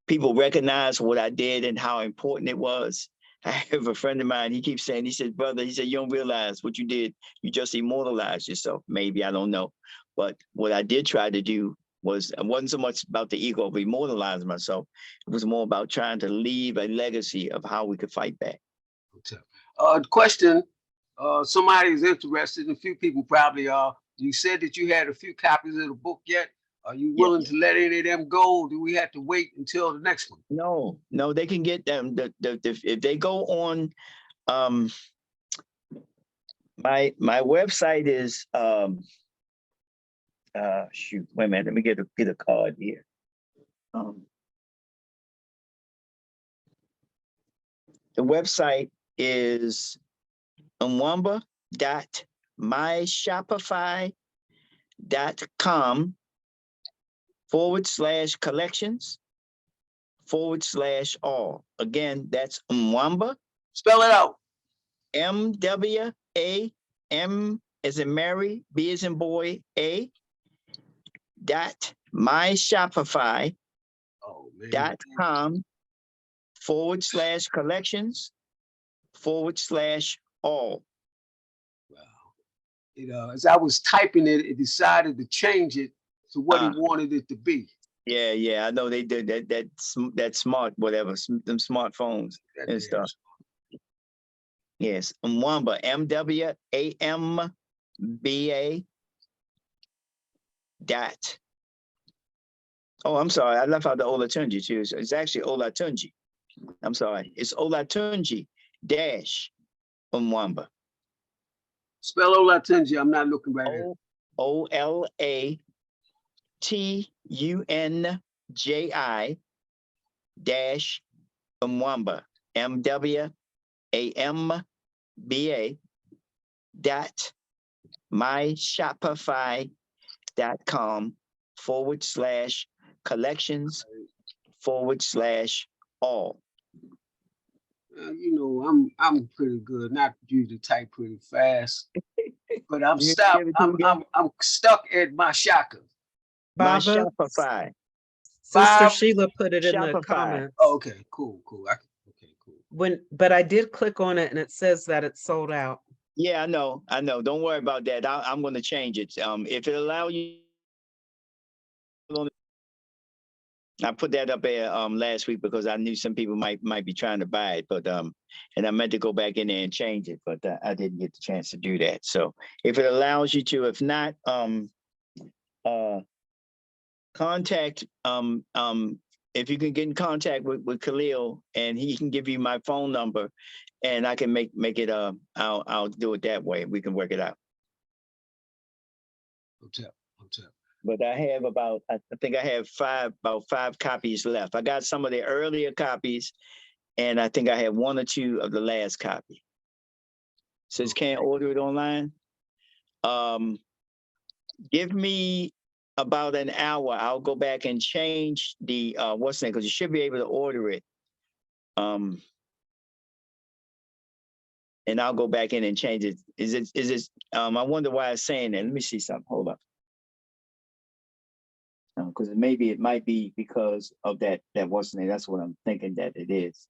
[SPEAKER 1] people recognize what I did and how important it was. I have a friend of mine, he keeps saying, he said, brother, he said, you don't realize what you did. You just immortalized yourself. Maybe, I don't know. But what I did try to do was, it wasn't so much about the ego of immortalizing myself. It was more about trying to leave a legacy of how we could fight back.
[SPEAKER 2] Question, somebody is interested, a few people probably are. You said that you had a few copies of the book yet. Are you willing to let any of them go? Or do we have to wait until the next one?
[SPEAKER 1] No, they can get them. If they go on, my website is shoot, wait a minute, let me get a card here. The website is mwamba.myshopify.com/collections/all. Again, that's Mwamba.
[SPEAKER 2] Spell it out.
[SPEAKER 1] MWAM as in Mary, B as in boy, A. myshopify.com/collections/all.
[SPEAKER 2] Wow. As I was typing it, it decided to change it to what he wanted it to be.
[SPEAKER 1] Yeah, I know they did that smart whatever, them smartphones and stuff. Yes, Mwamba, MWAMBA. Dot. Oh, I'm sorry, I left out the Olatunji too. It's actually Olatunji. I'm sorry, it's Olatunji dash Mwamba.
[SPEAKER 2] Spell Olatunji. I'm not looking right here.
[SPEAKER 1] OLATUNJI dash Mwamba. MWAMBA dot myshopify.com/collections/all.
[SPEAKER 2] You know, I'm pretty good. Not you to type pretty fast, but I'm stuck. I'm stuck at my shaka.
[SPEAKER 1] My Shopify.
[SPEAKER 3] Sister Sheila put it in the comments.
[SPEAKER 2] Oh, okay, cool. Okay, cool.
[SPEAKER 3] But I did click on it and it says that it's sold out.
[SPEAKER 1] Yeah, I know. Don't worry about that. I'm going to change it. If it allows you, I put that up there last week because I knew some people might be trying to buy it, but and I meant to go back in there and change it, but I didn't get the chance to do that. So if it allows you to, if not, contact if you can get in contact with Khalil and he can give you my phone number and I can make it I'll do it that way. We can work it out.
[SPEAKER 2] Hotel.
[SPEAKER 1] But I have I think I have about five copies left. I got some of the earlier copies and I think I have one or two of the last copy. Says can't order it online. Give me about an hour. I'll go back and change the what's the name, because you should be able to order it. And I'll go back in and change it. Is it I wonder why it's saying that. Let me see something. Hold up. Because maybe it might be because of that what's the name. That's what I'm thinking that it is.